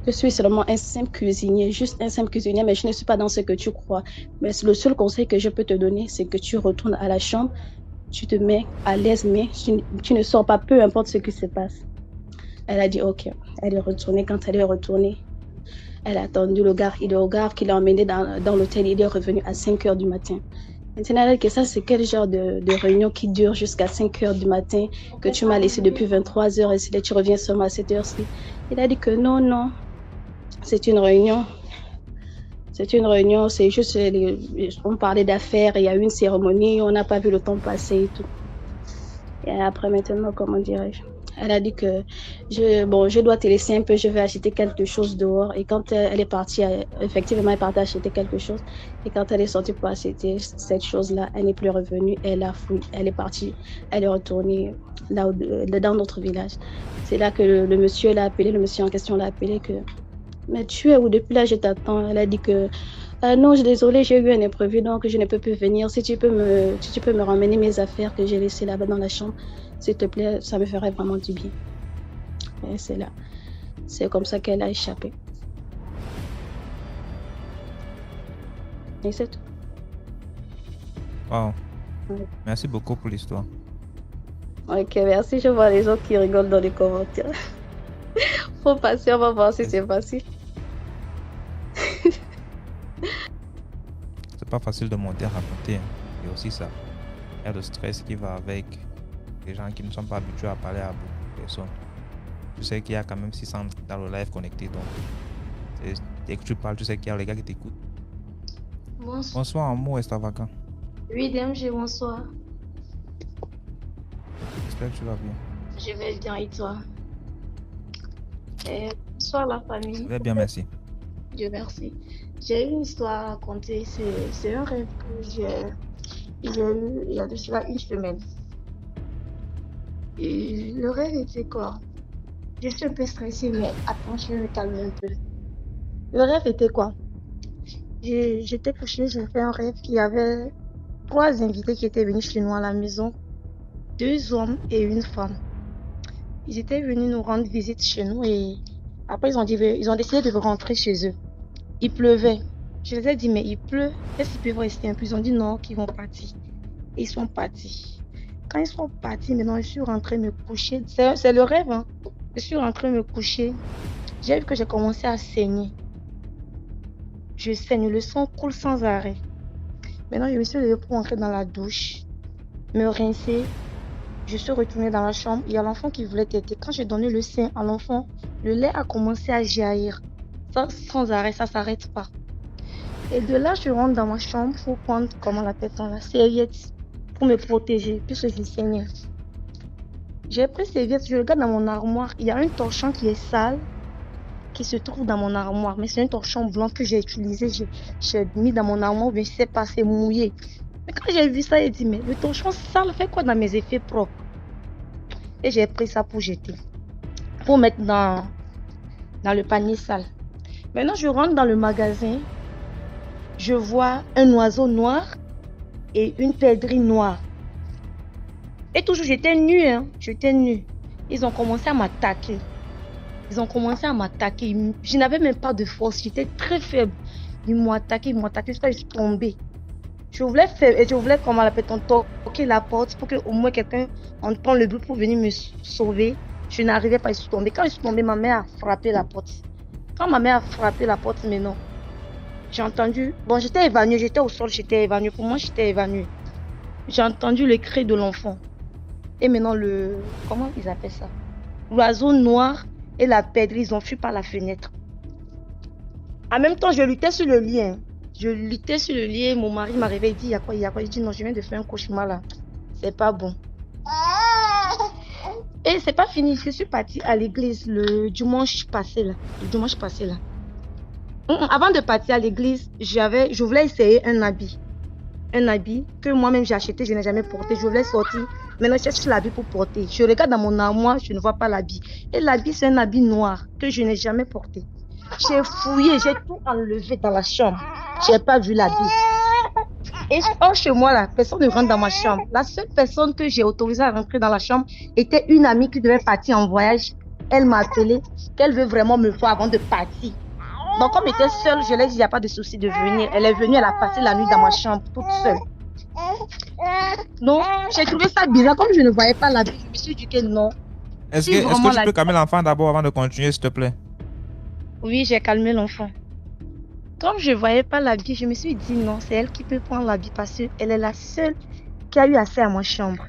Je suis seulement un simple cuisinier, juste un simple cuisinier, mais je ne suis pas dans ce que tu crois. Mais le seul conseil que je peux te donner, c'est que tu retournes à la chambre, tu te mets à l'aise, mais tu ne sors pas, peu importe ce qui se passe. Elle a dit ok. Elle est retournée. Quand elle est retournée, elle a attendu le gars qui l'a emmené dans l'hôtel. Il est revenu à 5 h du matin. Maintenant, elle a dit que ça, c'est quel genre de réunion qui dure jusqu'à 5 h du matin, que tu m'as laissé depuis 23 h et si tu reviens seulement à cette heure-ci. Il a dit que non. C'est une réunion, c'est juste, on parlait d'affaires, il y a eu une cérémonie, on n'a pas vu le temps passer et tout. Et après maintenant, comment dirais-je, elle a dit que je dois te laisser un peu, je vais acheter quelque chose dehors. Et quand elle est partie, effectivement, elle est partie acheter quelque chose. Et quand elle est sortie pour acheter cette chose-là, elle n'est plus revenue, elle a fouillé, elle est partie, elle est retournée là dans notre village. C'est là que le monsieur l'a appelé, le monsieur en question l'a appelé que... Mais tu es où? Depuis là, je t'attends. Elle a dit que non, désolée, j'ai eu un imprévu, donc je ne peux plus venir. Si tu peux me ramener mes affaires que j'ai laissées là-bas dans la chambre, s'il te plaît, ça me ferait vraiment du bien. Et c'est là. C'est comme ça qu'elle a échappé. Et c'est tout. Wow. Ouais. Merci beaucoup pour l'histoire. Ok, merci. Je vois les gens qui rigolent dans les commentaires. Faut passer, on va voir si c'est facile. C'est pas facile de monter à raconter. Hein. Et aussi ça. Il y a le stress qui va avec les gens qui ne sont pas habitués à parler à beaucoup de personnes. Tu sais qu'il y a quand même 600 dans le live connecté. Donc, dès que tu parles, tu sais qu'il y a les gars qui t'écoutent. Bonsoir. Bonsoir, Amour Extravagant. Oui, DMG, bonsoir. J'espère que tu vas bien. Je vais bien et toi? Bonsoir la famille. Je vais bien, merci. Dieu merci. J'ai une histoire à raconter. C'est un rêve que j'ai eu il y a de cela une semaine. Et le rêve était quoi? Je suis un peu stressée, mais attends, je vais me calmer un peu. Le rêve était quoi? J'étais couchée, j'ai fait un rêve. Il y avait 3 invités qui étaient venus chez nous à la maison. 2 hommes et une femme. Ils étaient venus nous rendre visite chez nous et après ils ont décidé de rentrer chez eux. Il pleuvait. Je les ai dit mais il pleut, est-ce qu'ils peuvent rester un peu? Ils ont dit non, qu'ils vont partir. Et ils sont partis. Quand ils sont partis, maintenant je suis rentrée me coucher. C'est le rêve, hein. Je suis rentrée me coucher. J'ai vu que j'ai commencé à saigner. Je saigne, le sang coule sans arrêt. Maintenant je me suis levée pour entrer dans la douche, me rincer. Je suis retournée dans la chambre, il y a l'enfant qui voulait téter. Quand j'ai donné le sein à l'enfant, le lait a commencé à jaillir. Ça, sans arrêt, ça ne s'arrête pas. Et de là, je rentre dans ma chambre pour prendre, la serviette pour me protéger, puisque je saignais. J'ai pris serviette, je regarde dans mon armoire, il y a un torchon qui est sale, qui se trouve dans mon armoire. Mais c'est un torchon blanc que j'ai utilisé, j'ai mis dans mon armoire, mais je ne sais pas, c'est mouillé. Mais quand j'ai vu ça, j'ai dit, mais le torchon sale fait quoi dans mes effets propres? Et j'ai pris ça pour jeter, pour mettre dans le panier sale. Maintenant, je rentre dans le magasin, je vois un oiseau noir et une perdrix noire. Et toujours, j'étais nue, hein, j'étais nue. Ils ont commencé à m'attaquer. Je n'avais même pas de force, j'étais très faible. Ils m'ont attaqué, jusqu'à je suis tombée. Je voulais toquer la porte pour que au moins quelqu'un entende le bruit pour venir me sauver. Je n'arrivais pas, je suis tombée. Quand je suis tombée, ma mère a frappé la porte. Quand ma mère a frappé la porte, mais non. J'ai entendu... Bon, j'étais évanouie, j'étais au sol, j'étais évanouie. Pour moi, j'étais évanouie. J'ai entendu le cri de l'enfant. Et maintenant, comment ils appellent ça? L'oiseau noir et la perdrix, ils ont fui par la fenêtre. En même temps, je luttais sur le lit. Mon mari m'a réveillé, il dit, il y a quoi? Je dis, non, je viens de faire un cauchemar là. C'est pas bon. Et c'est pas fini, je suis partie à l'église le dimanche passé là. Avant de partir à l'église, je voulais essayer un habit. un habit que moi-même j'ai acheté, je n'ai jamais porté. Je voulais sortir. Maintenant, je cherche l'habit pour porter. Je regarde dans mon armoire, je ne vois pas l'habit. Et l'habit, c'est un habit noir que je n'ai jamais porté. J'ai fouillé, j'ai tout enlevé dans la chambre. Je n'ai pas vu l'habit. Et hors chez moi, là, personne ne rentre dans ma chambre. La seule personne que j'ai autorisée à rentrer dans la chambre était une amie qui devait partir en voyage. Elle m'a appelé qu'elle veut vraiment me voir avant de partir. Donc, comme j'étais seule, je lui ai dit, il n'y a pas de souci de venir. Elle est venue, elle a passé la nuit dans ma chambre, toute seule. Donc, j'ai trouvé ça bizarre. Comme je ne voyais pas la vie, je me suis dit que non. Est-ce que tu peux calmer l'enfant d'abord avant de continuer, s'il te plaît? Oui, j'ai calmé l'enfant. Comme je ne voyais pas l'habit, je me suis dit non, c'est elle qui peut prendre l'habit parce qu'elle est la seule qui a eu accès à ma chambre.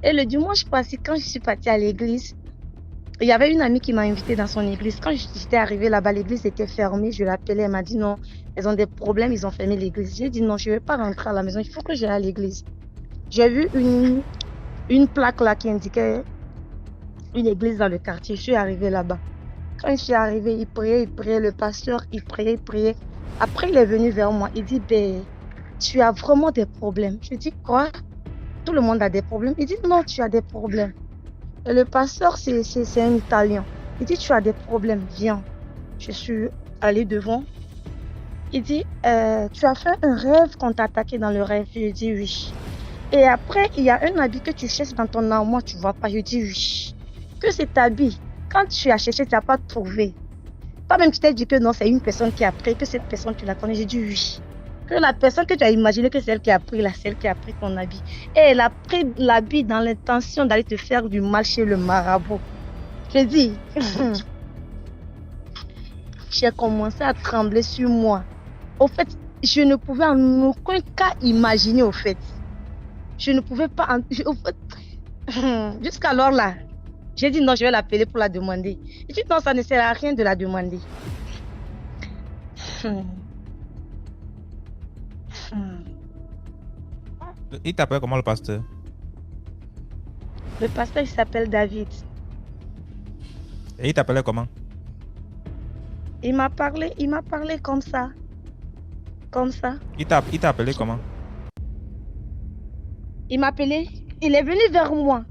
Et le dimanche passé, quand je suis partie à l'église, il y avait une amie qui m'a invitée dans son église. Quand j'étais arrivée là-bas, l'église était fermée. Je l'appelais, elle m'a dit non, elles ont des problèmes, ils ont fermé l'église. J'ai dit non, je ne vais pas rentrer à la maison, il faut que j'aille à l'église. J'ai vu une plaque là qui indiquait une église dans le quartier. Je suis arrivée là-bas. Quand je suis arrivée, il priait, le pasteur, il priait. Après, il est venu vers moi, il dit, tu as vraiment des problèmes. Je dis, quoi? Tout le monde a des problèmes. Il dit, non, tu as des problèmes. Et le pasteur, c'est un Italien. Il dit, tu as des problèmes, viens. Je suis allée devant. Il dit, tu as fait un rêve qu'on t'a attaqué dans le rêve. Je dis, oui. Et après, il y a un habit que tu cherches dans ton armoire, tu ne vois pas. Je dis, oui. Que cet habit, quand tu as cherché, tu n'as pas trouvé. Toi-même, tu t'es dit que non, c'est une personne qui a pris, que cette personne, tu la connais. J'ai dit oui. Que la personne que tu as imaginé que c'est elle qui a pris, celle qui a pris ton habit. Et elle a pris l'habit dans l'intention d'aller te faire du mal chez le marabout. J'ai dit, j'ai commencé à trembler sur moi. Au fait, je ne pouvais en aucun cas imaginer, au fait. Je ne pouvais pas... Jusqu'alors là, j'ai dit non, je vais l'appeler pour la demander. Il dit non, ça ne sert à rien de la demander. Il t'appelle comment, le pasteur? Le pasteur, il s'appelle David. Et il t'appelait comment? Il m'a parlé comme ça. Comme ça. Il t'a appelé comment? Il m'a appelé, il est venu vers moi.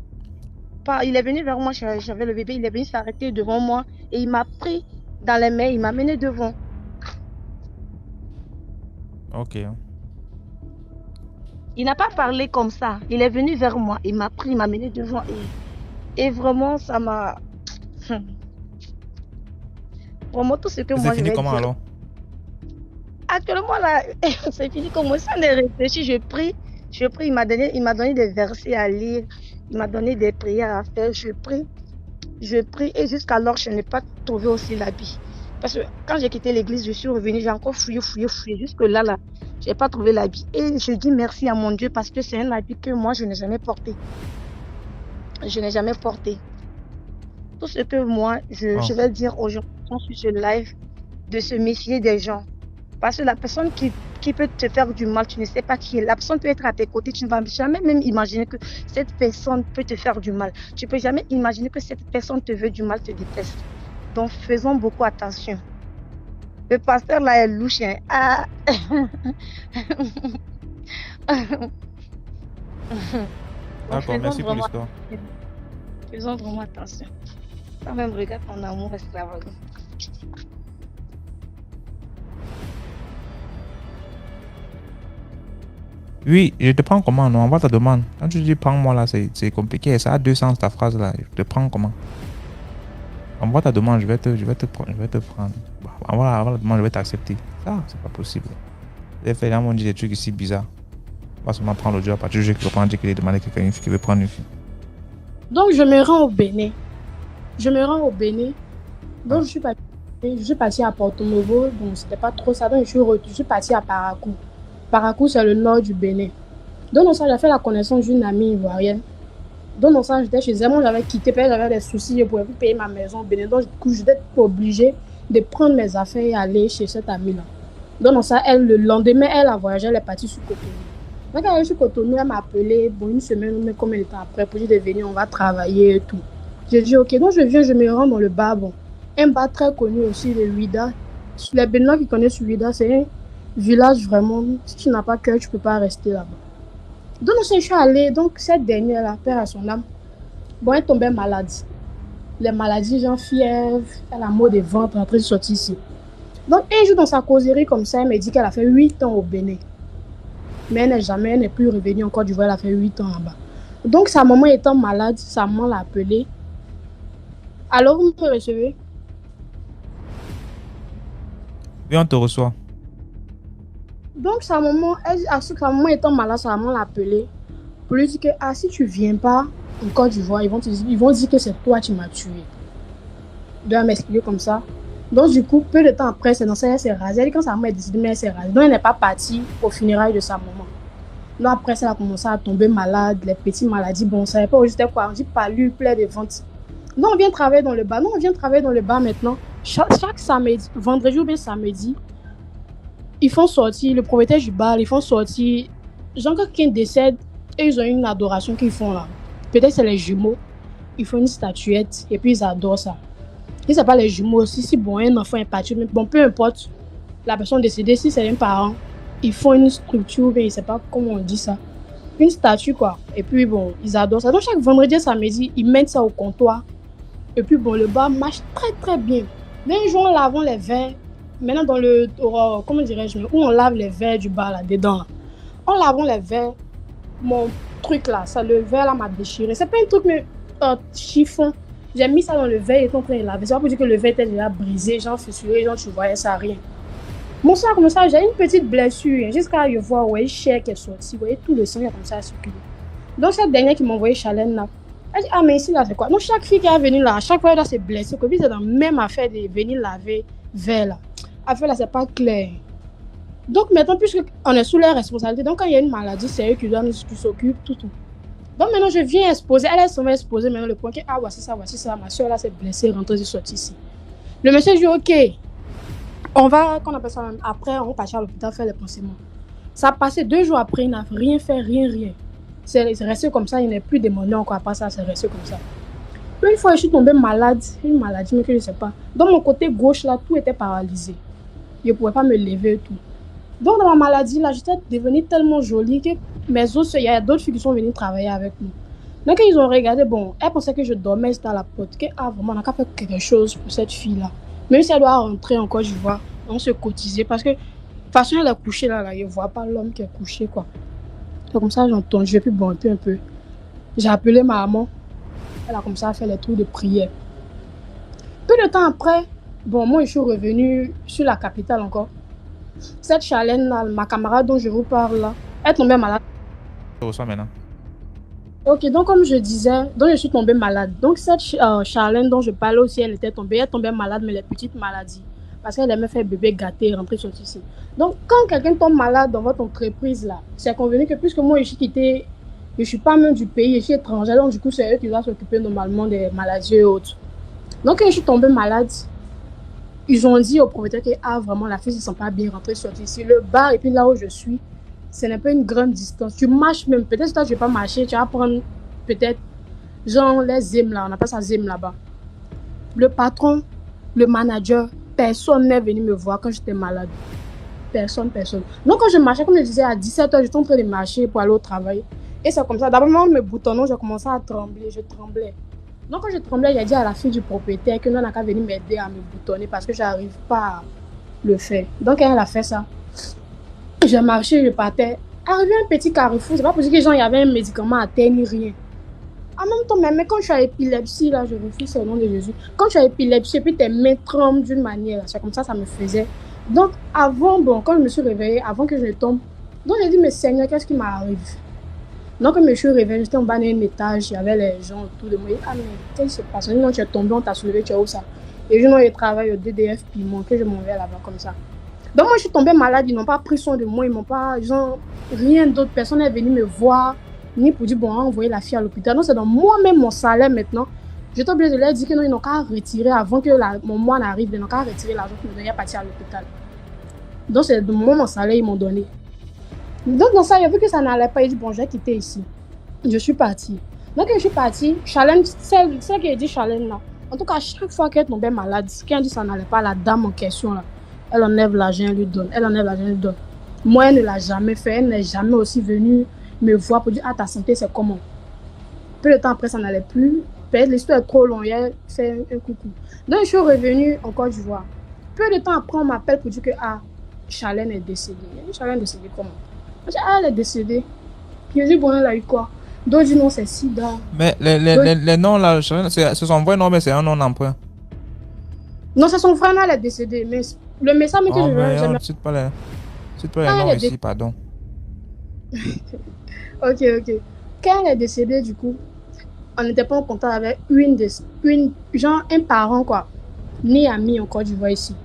Il est venu vers moi, j'avais le bébé, il est venu s'arrêter devant moi et il m'a pris dans les mains, il m'a mené devant. Ok. Il n'a pas parlé comme ça, il est venu vers moi, il m'a pris, il m'a mené devant et vraiment ça m'a... Vraiment tout ce que moi je vais dire. C'est fini comment alors? Actuellement là, c'est fini comme moi, ça n'est réfléchi, je prie, il m'a donné des versets à lire. Il m'a donné des prières à faire. Je prie et jusqu'alors je n'ai pas trouvé aussi l'habit. Parce que quand j'ai quitté l'église, je suis revenue, j'ai encore fouillé. Jusque là, je n'ai pas trouvé l'habit. Et je dis merci à mon Dieu parce que c'est un habit que moi je n'ai jamais porté. Je n'ai jamais porté. Tout ce que moi je vais dire aux gens sur ce live, de se méfier des gens. Parce que la personne qui peut te faire du mal, tu ne sais pas qui est. La personne peut être à tes côtés, tu ne vas jamais même imaginer que cette personne peut te faire du mal. Tu ne peux jamais imaginer que cette personne te veut du mal, te déteste. Donc faisons beaucoup attention. Le pasteur là est louche. Hein. Ah. D'accord, merci pour l'histoire. Faisons vraiment attention. Quand même, regarde ton amour extravagant. Oui, je te prends comment? Non, envoie ta demande. Quand tu dis prends-moi là, c'est compliqué. Ça a deux sens ta phrase là. Je te prends comment? Envoie ta demande, je vais te prendre. Envoie la demande, je vais t'accepter. Ça, c'est pas possible. Les gens m'ont dit des trucs ici bizarres. On va seulement prendre l'audio à partir du jeu qui reprend, dire qu'il est demandé quelqu'un qui veut prendre une fille. Donc je me rends au Bénin. Donc je suis partie à Porto Novo, donc c'était pas trop ça. Donc je suis partie à Parakou. Parakou, c'est le nord du Bénin. Donc dans ça, j'ai fait la connaissance d'une amie ivoirienne. Donc dans ça, j'étais chez elle. Moi, j'avais quitté parce que j'avais des soucis. Je ne pouvais plus payer ma maison au Bénin. Donc du coup, j'étais obligée de prendre mes affaires et aller chez cette amie-là. Donc dans ça, le lendemain, elle a voyagé. Elle est partie sur Cotonou. Donc quand elle est sur Cotonou, elle m'a appelé une semaine ou combien de temps après pour dire de venir, on va travailler et tout. J'ai dit ok, donc je viens, je me rends dans le bar. Bon, un bar très connu aussi, le Huida. Les Béninois qui connaissent Huida, c'est village vraiment, si tu n'as pas cœur, tu peux pas rester là-bas. Donc, je suis allée, donc cette dernière-là, père à son âme, bon, elle tombait malade. Les maladies, genre fièvre, elle a mot de ventre, en train de sortir ici. Donc, un jour dans sa causerie comme ça, elle m'a dit qu'elle a fait 8 ans au Bénin. Mais elle n'est plus revenue en Côte d'Ivoire, elle a fait 8 ans là-bas. Donc, sa maman étant malade, sa maman l'a appelée. Alors, vous me recevez? Oui, on te reçoit. Donc, sa maman étant malade, sa maman l'a appelée pour lui dire que si tu viens pas en Côte d'Ivoire, ils vont dire que c'est toi qui m'as tué. Donc, elle m'expliquer comme ça. Donc, du coup, peu de temps après, c'est dans ça, elle s'est rasée. Elle dit quand sa maman est décédée, mais elle s'est rasée. Donc, elle n'est pas partie au funérailles de sa maman. Donc, après, elle a commencé à tomber malade, les petites maladies. Bon, on ne savait pas où c'était quoi. On dit palu, plein de ventre. Donc, on vient travailler dans le bar. Non, on vient travailler dans le bar maintenant. Chaque samedi, vendredi ou bien samedi, ils font sortir, le propriétaire du bar, ils font sortir. Genre, quand quelqu'un décède, et ils ont une adoration qu'ils font là. Peut-être c'est les jumeaux. Ils font une statuette et puis ils adorent ça. Si c'est pas les jumeaux aussi, si bon, un enfant est parti, mais bon, peu importe la personne décédée, si c'est un parent, ils font une structure, mais je sais pas comment on dit ça. Une statue quoi. Et puis bon, ils adorent ça. Donc chaque vendredi et samedi, ils mettent ça au comptoir. Et puis bon, le bar marche très très bien. Mais un jour, on lave les verres. Maintenant, dans le. Comment dirais-je, où on lave les verres du bar là, dedans. Là. On lave les verres. Mon truc là, ça, le verre là m'a déchiré. C'est pas un truc, mais chiffon. J'ai mis ça dans le verre et en train de laver. C'est pas pour dire que le verre était déjà brisé, genre fissuré, genre tu voyais ça, rien. Mon sang comme ça, j'ai une petite blessure. Jusqu'à je vois, ouais, chair qui est sorti. Vous voyez, tout le sang est comme ça à circuler. Donc, cette dernière qui m'a envoyé Chalène là, elle dit, mais ici là, c'est quoi? Donc, chaque fille qui est venue là, à chaque fois, elle doit se blesser. Comme c'est dans la même affaire de venir laver verre là. Affaire là, c'est pas clair. Donc, maintenant, puisqu'on est sous leur responsabilité, donc quand il y a une maladie, c'est eux qui s'occupent, tout. Donc, maintenant, je viens exposer. Elle s'en va exposer maintenant le point que, voici ça. Ma soeur là s'est blessée, rentrée, est sortie ici. Le monsieur dit, ok, on va, qu'on appelle ça, après, on va partir à l'hôpital faire les pansements. Ça a passé 2 jours après, il n'a rien fait, rien. C'est resté comme ça, il n'est plus demandé encore après ça, c'est resté comme ça. Une fois, je suis tombée malade, une maladie, mais que je ne sais pas. Dans mon côté gauche, là, tout était paralysé. Je ne pouvais pas me lever et tout. Donc, dans ma maladie, là, j'étais devenue tellement jolie que mes autres, il y a d'autres filles qui sont venues travailler avec nous. Donc, quand ils ont regardé, bon, elles pensaient que je dormais, j'étais à la porte. Que, vraiment, on n'a qu'à faire quelque chose pour cette fille-là. Même si elle doit rentrer encore, je vois, on se cotisait. Parce que, de toute façon, elle est couchée là, je ne vois pas l'homme qui est couché, quoi. Donc, comme ça, j'entends, je vais plus bonter un peu. J'ai appelé ma maman. Elle a commencé à faire les trucs de prière. Peu de temps après, bon, moi, je suis revenue sur la capitale encore. Cette Chalène là, ma camarade dont je vous parle là, elle est tombée malade. Je reçois maintenant. Ok, donc comme je disais, donc je suis tombée malade. Donc cette Charlène dont je parlais aussi, elle est tombée malade, mais les petites maladies. Parce qu'elle aimait faire bébé gâté, rentrer sur ici. Donc quand quelqu'un tombe malade dans votre entreprise là, c'est convenu que puisque moi je suis quittée, je suis pas même du pays, je suis étrangère, donc du coup c'est eux qui doivent s'occuper normalement des maladies et autres. Donc quand je suis tombée malade, ils ont dit au propriétaire que vraiment la fille ne se sent pas bien rentrer sur ici. Le bar et puis là où je suis, ce n'est pas une grande distance. Tu marches même, peut-être que toi, tu ne vas pas marcher, tu vas prendre peut-être, genre les zim là, on appelle ça zim là-bas. Le patron, le manager, personne n'est venu me voir quand j'étais malade. Personne. Donc quand je marchais, comme je disais, à 17h, j'étais en train de marcher pour aller au travail. Et c'est comme ça, d'abord, me boutonnant, j'ai commencé à trembler, je tremblais. Donc quand je tremblais, j'ai dit à la fille du propriétaire que non, elle n'a qu'à venir m'aider à me boutonner parce que je n'arrive pas à le faire. Donc elle a fait ça. J'ai marché, je partais. Arrivé à un petit carrefour, c'est pas pour dire que genre, il y avait un médicament à terre ni rien. En même temps, mais quand je suis à l'épilepsie, là, je refuse au nom de Jésus. Quand je suis à l'épilepsie, et puis tes mains tremblent d'une manière, c'est comme ça me faisait. Donc avant, bon, quand je me suis réveillée, avant que je tombe, donc j'ai dit, mais Seigneur, qu'est-ce qui m'arrive? Donc quand je me suis réveillée, j'étais en bas d'un étage, il y avait les gens autour de moi. Mais qu'est-ce qui se passe? Non, tu es tombé, on t'a soulevé, tu es où ça? Et je n'ai travaillé au DDF Piment, que je m'en vais là-bas comme ça. Donc moi je suis tombée malade, ils n'ont pas pris soin de moi, ils m'ont pas, genre, rien d'autre, personne n'est venu me voir, ni pour dire bon, on va envoyer la fille à l'hôpital. Non, c'est dans moi-même mon salaire maintenant. J'étais obligée de leur dire que non, ils n'ont qu'à retirer avant que mon mois n'arrive, ils n'ont qu'à retirer l'argent qu'ils me donnaient à partir à l'hôpital. Donc c'est de moi mon salaire, ils m'ont donné. Donc dans ça, j'ai vu que ça n'allait pas, j'ai dit bon, je vais quitter ici. Je suis partie. Donc quand je suis partie, Chalène, celle qui a dit Chalène là, en tout cas, chaque fois qu'elle tombait malade, quand elle dit ça n'allait pas, la dame en question là, Elle enlève l'argent, elle lui donne. Elle enlève l'argent, elle lui donne. Moi, elle ne l'a jamais fait. Elle n'est jamais aussi venue me voir pour dire, ah, ta santé, c'est comment? Peu de temps après, ça n'allait plus. Peut-être l'histoire est trop longue. Elle fait un coucou. Donc, je suis revenue en Côte d'Ivoire. Peu de temps après, on m'appelle pour dire que, ah, Charlène est décédée. Charlène est décédée comment? Je dis, ah, elle est décédée. Puis je dis, bon, elle a eu quoi? D'autres disent, non, c'est sida. Mais les noms là, c'est son vrai nom, mais c'est un nom d'emprunt. Non, c'est son frère, elle est décédée. Mais le message que Oh, je mais jamais. cite pas les noms ici, pardon. Ok. Quand elle est décédée, du coup, on n'était pas en contact avec genre un parent, quoi, ni ami en Côte d'Ivoire ici.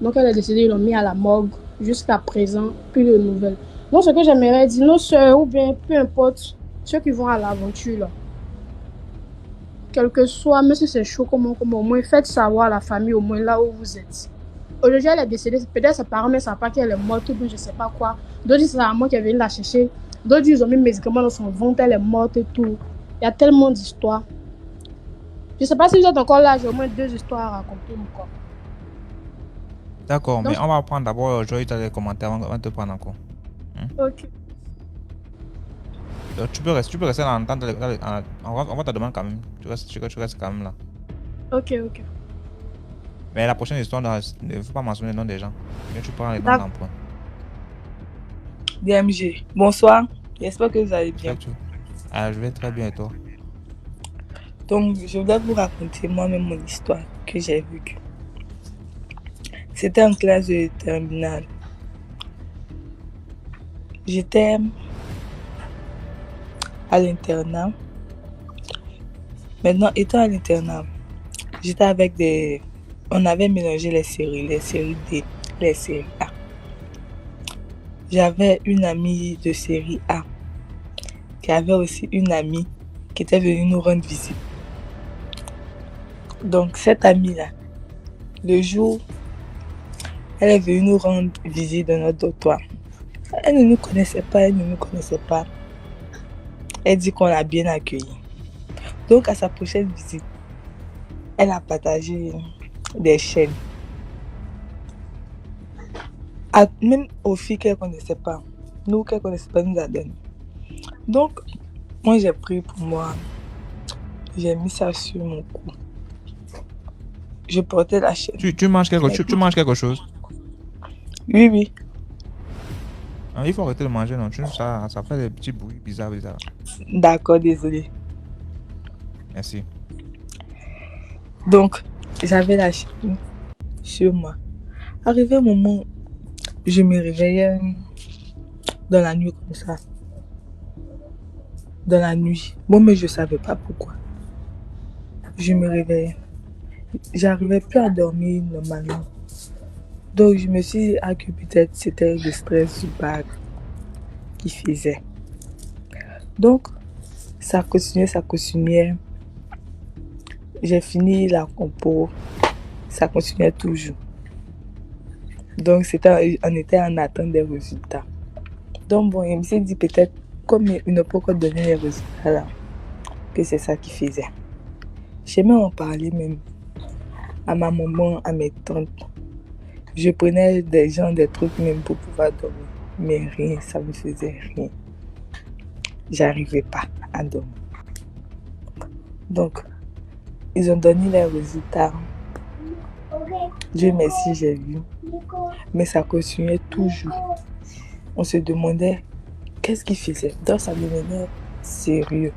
Donc, elle est décédée, ils l'ont mis à la morgue. Jusqu'à présent, plus de nouvelles. Donc, ce que j'aimerais dire, nos soeurs ou bien peu importe, ceux qui vont à l'aventure, là, quel que soit, même si c'est chaud, comment, au moins, faites savoir à la famille, au moins là où vous êtes. Aujourd'hui, elle est décédée, peut-être ses parents ne savent pas qu'elle est morte, ou bien je ne sais pas quoi. D'autres disent que c'est à moi qui est venue la chercher. D'autres disent qu'ils ont mis médicaments dans son ventre, elle est morte et tout. Il y a tellement d'histoires. Je ne sais pas si vous êtes encore là, j'ai au moins 2 histoires à raconter encore. D'accord, mais on va prendre d'abord Joy, tu as les commentaires, on va te prendre encore. Ok. Donc, tu peux rester on va te demander quand même. Tu restes quand même là. Ok. Mais la prochaine histoire, ne faut pas mentionner le nom des gens. Mais tu prends les noms d'emprunt. DMG, bonsoir. J'espère que vous allez bien. Je vais très bien et toi? Donc, je voudrais vous raconter moi-même mon histoire que j'ai vécue. C'était en classe de terminale. J'étais à l'internat. Maintenant, étant à l'internat, j'étais avec on avait mélangé les séries D, les séries A. J'avais une amie de série A qui avait aussi une amie qui était venue nous rendre visite. Donc, cette amie-là, le jour, elle est venue nous rendre visite dans notre dortoir. Elle ne nous connaissait pas, Elle dit qu'on l'a bien accueillie. Donc, à sa prochaine visite, elle a partagé des chaînes. Même aux filles qu'elle ne connaissait pas, nous qu'elle ne connaissait pas, nous a donné. Donc, moi j'ai pris pour moi, j'ai mis ça sur mon cou. Je portais la chaîne. Tu manges quelque chose? Oui. Il faut arrêter de manger, non? Ça fait des petits bruits bizarres. D'accord, désolé. Merci. Donc, j'avais la chaîne sur moi. Arrivé au moment, je me réveillais dans la nuit comme ça. Dans la nuit. Bon, mais je ne savais pas pourquoi. Je me réveillais. J'arrivais plus à dormir normalement. Donc, je me suis dit que peut-être c'était le stress du bac qui faisait. Donc, ça continuait. J'ai fini la compo. Ça continuait toujours. Donc, on était en attente des résultats. Donc, bon, je me suis dit peut-être, comme il n'a pas encore donné les résultats là, que c'est ça qui faisait. J'aimais en parler même à ma maman, à mes tantes. Je prenais des trucs même pour pouvoir dormir. Mais rien, ça me faisait rien. J'arrivais pas à dormir. Donc, ils ont donné les résultats. Dieu merci, j'ai vu. Mais ça continuait toujours. On se demandait qu'est-ce qu'il faisait. Donc, ça devenait sérieux.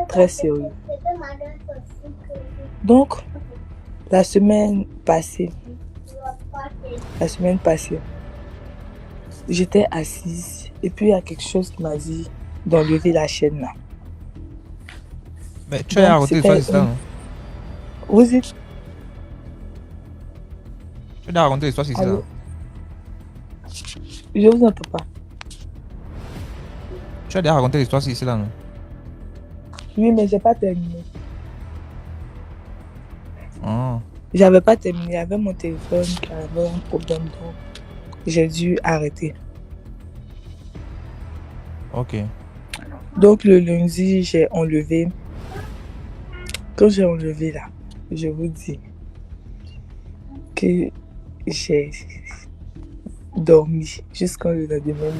Très sérieux. Donc, la semaine passée, j'étais assise et puis il y a quelque chose qui m'a dit d'enlever la chaîne là. Mais tu as raconté l'histoire ici là, non? Vous dites? Tu as raconté l'histoire ici là. Je vous entends pas. Tu as déjà raconté l'histoire ici là, non? Oui, mais j'ai pas terminé. Oh. J'avais pas terminé, il y avait mon téléphone qui avait un problème, donc j'ai dû arrêter. Ok. Donc le lundi, j'ai enlevé. Quand j'ai enlevé là, je vous dis que j'ai dormi jusqu'au lendemain.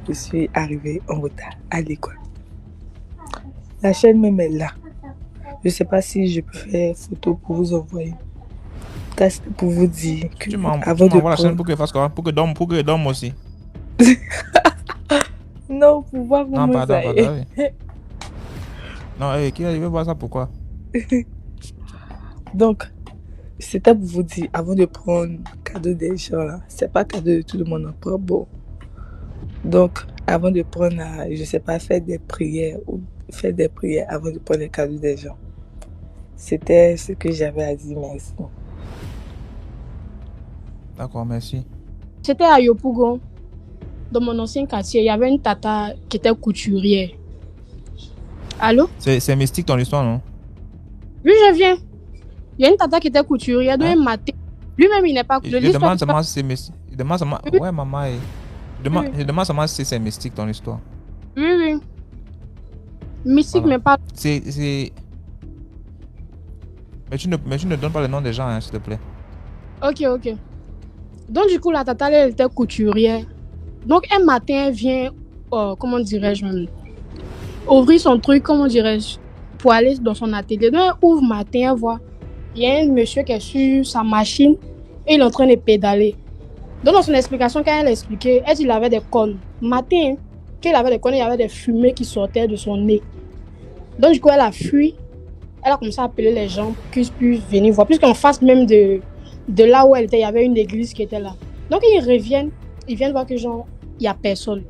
Je suis arrivée en retard à l'école. La chaîne même est là. Je ne sais pas si je peux faire photo pour vous envoyer. Car c'était pour vous dire que Tu avant de m'envoies la chaîne prendre... pour que fasse quoi? Pour que dorme aussi. Non, pour voir Non, comment pardon, ça pardon. est. Non, qui veut voir ça pourquoi? Donc, c'était pour vous dire, avant de prendre cadeau des gens, là, c'est pas cadeau de tout le monde en prend. Bon. Donc, avant de prendre, je sais pas, faire des prières avant de prendre les cadeaux des gens. C'était ce que j'avais à dire, merci. D'accord, merci. C'était à Yopougon, dans mon ancien quartier. Il y avait une tata qui était couturière. Allô? C'est mystique ton histoire, non? Oui, je viens. Il y a une tata qui était couturière, donc un matin. Lui-même, il n'est pas Je demande seulement si c'est mystique. Je demande seulement... Ouais, maman. Je demande seulement si c'est mystique ton histoire. Oui, oui. Mystique, Voilà. mais pas... Mais tu ne donnes pas le nom des gens, hein, s'il te plaît. Ok. Donc, du coup, la tata, elle était couturière. Donc, un matin, elle vient, comment dirais-je même, ouvrir son truc, comment dirais-je, pour aller dans son atelier. Donc, elle ouvre matin, elle voit, il y a un monsieur qui est sur sa machine et il est en train de pédaler. Donc, dans son explication, quand elle expliquait, elle dit qu'il avait des cônes. Matin, quand il avait des cônes, il y avait des fumées qui sortaient de son nez. Donc, du coup, elle a fui. Elle a commencé à appeler les gens pour qu'ils puissent venir voir. Puisqu'en face même de là où elle était, il y avait une église qui était là. Donc, ils reviennent, ils viennent voir que genre, il n'y a personne.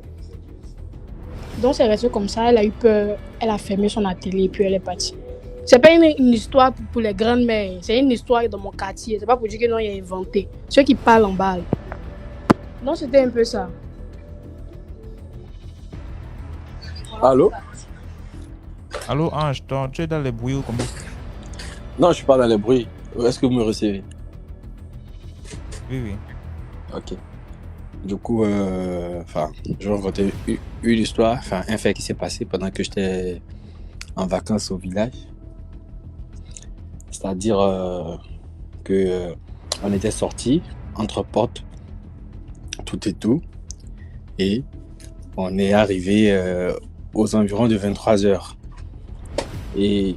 Donc, c'est resté comme ça. Elle a eu peur. Elle a fermé son atelier et puis elle est partie. C'est pas une histoire pour les grandes mères. C'est une histoire dans mon quartier. C'est pas pour dire que non, il a inventé. Ceux qui parlent en balle. Donc, c'était un peu ça. Allô? Allô, Ange, tu es dans les bruits ou comment? Non, je suis pas dans les bruits. Est-ce que vous me recevez? Oui. Ok. Du coup, je vais raconter une histoire, un fait qui s'est passé pendant que j'étais en vacances au village. C'est-à-dire que on était sortis entre potes, tout et tout, et on est arrivé aux environs de 23h. Et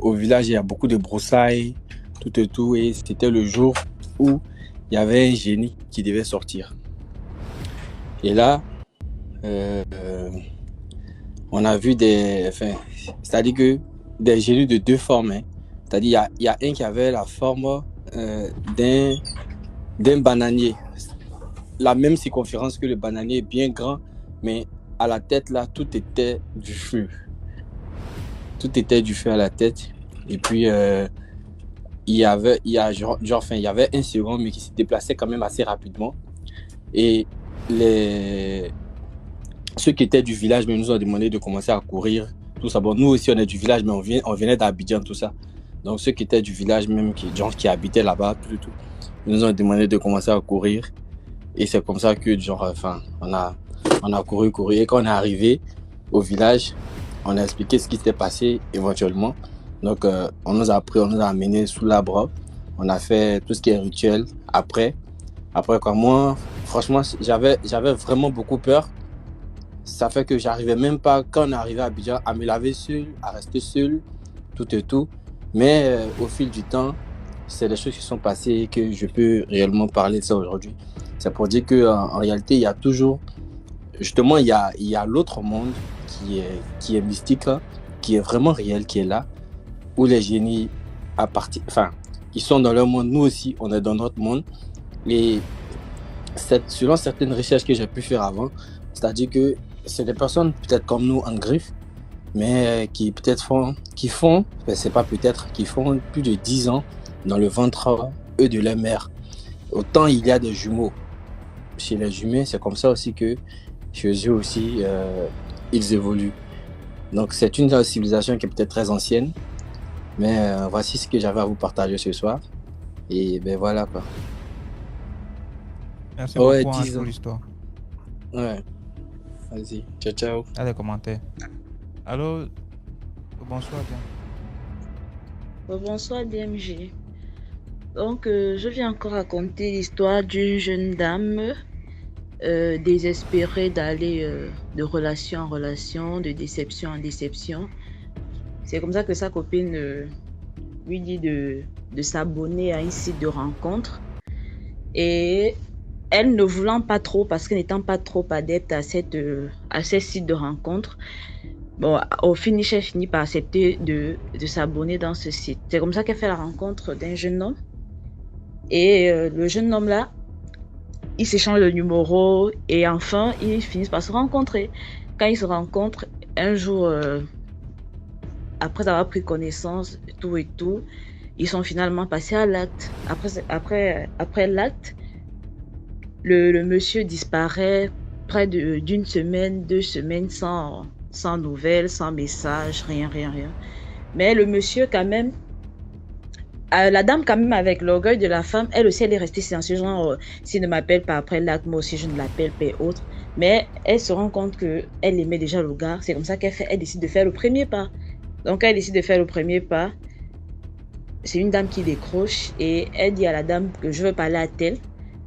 au village, il y a beaucoup de broussailles, tout et tout, et c'était le jour où il y avait un génie qui devait sortir. Et là, on a vu c'est-à-dire que des génies de deux formes. Hein. C'est-à-dire il y a un qui avait la forme d'un bananier. La même circonférence que le bananier, bien grand, mais à la tête là, tout était du feu. Tout était du feu à la tête. Et puis, il y avait un second, mais qui se déplaçait quand même assez rapidement. Et ceux qui étaient du village nous ont demandé de commencer à courir. Tout ça. Bon, nous aussi, on est du village, mais on venait d'Abidjan, tout ça. Donc, ceux qui étaient du village, même qui habitaient là-bas, tout, ils nous ont demandé de commencer à courir. Et c'est comme ça que, on a couru. Et quand on est arrivé au village, on a expliqué ce qui s'était passé éventuellement. Donc, on nous a amenés sous l'arbre. On a fait tout ce qui est rituel. Après quoi, moi, franchement, j'avais vraiment beaucoup peur. Ça fait que j'arrivais même pas, quand on est arrivé à Abidjan, à me laver seul, à rester seul, tout et tout. Mais au fil du temps, c'est des choses qui sont passées et que je peux réellement parler de ça aujourd'hui. C'est pour dire qu'en réalité, il y a toujours... Justement, il y a l'autre monde qui est mystique, hein, qui est vraiment réel, qui est là, où les génies ils sont dans leur monde, nous aussi, on est dans notre monde. Et selon certaines recherches que j'ai pu faire avant, c'est-à-dire que c'est des personnes peut-être comme nous en griffe, mais qui font plus de 10 ans dans le ventre, eux, de leur mère. Autant il y a des jumeaux. Chez les jumelles, c'est comme ça aussi que chez eux aussi, ils évoluent. Donc c'est une civilisation qui est peut-être très ancienne, mais voici ce que j'avais à vous partager ce soir. Et ben voilà quoi. Merci beaucoup pour l'histoire. Ouais. Vas-y, ciao. À les commentaires. Allô, bonsoir. Bonsoir DMG. Donc, je viens encore raconter l'histoire d'une jeune dame désespérée d'aller de relation en relation, de déception en déception. C'est comme ça que sa copine lui dit de s'abonner à un site de rencontre. Et elle ne voulant pas trop, parce qu'elle n'étant pas trop adepte à ces sites de rencontre, bon, au finish, elle finit par accepter de s'abonner dans ce site. C'est comme ça qu'elle fait la rencontre d'un jeune homme. Et le jeune homme là, ils s'échangent le numéro et enfin, ils finissent par se rencontrer. Quand ils se rencontrent, un jour, après avoir pris connaissance, tout et tout, ils sont finalement passés à l'acte. Après l'acte, le monsieur disparaît près d'une semaine, 2 semaines sans nouvelles, sans message, rien. Mais le monsieur quand même, la dame quand même avec l'orgueil de la femme, elle aussi elle est restée silencieuse, genre s'il ne m'appelle pas après l'acte, moi aussi je ne l'appelle pas et autres. Mais elle se rend compte qu'elle aimait déjà le gars, c'est comme ça elle décide de faire le premier pas. Donc elle décide de faire le premier pas. C'est une dame qui décroche et elle dit à la dame que je veux parler à telle.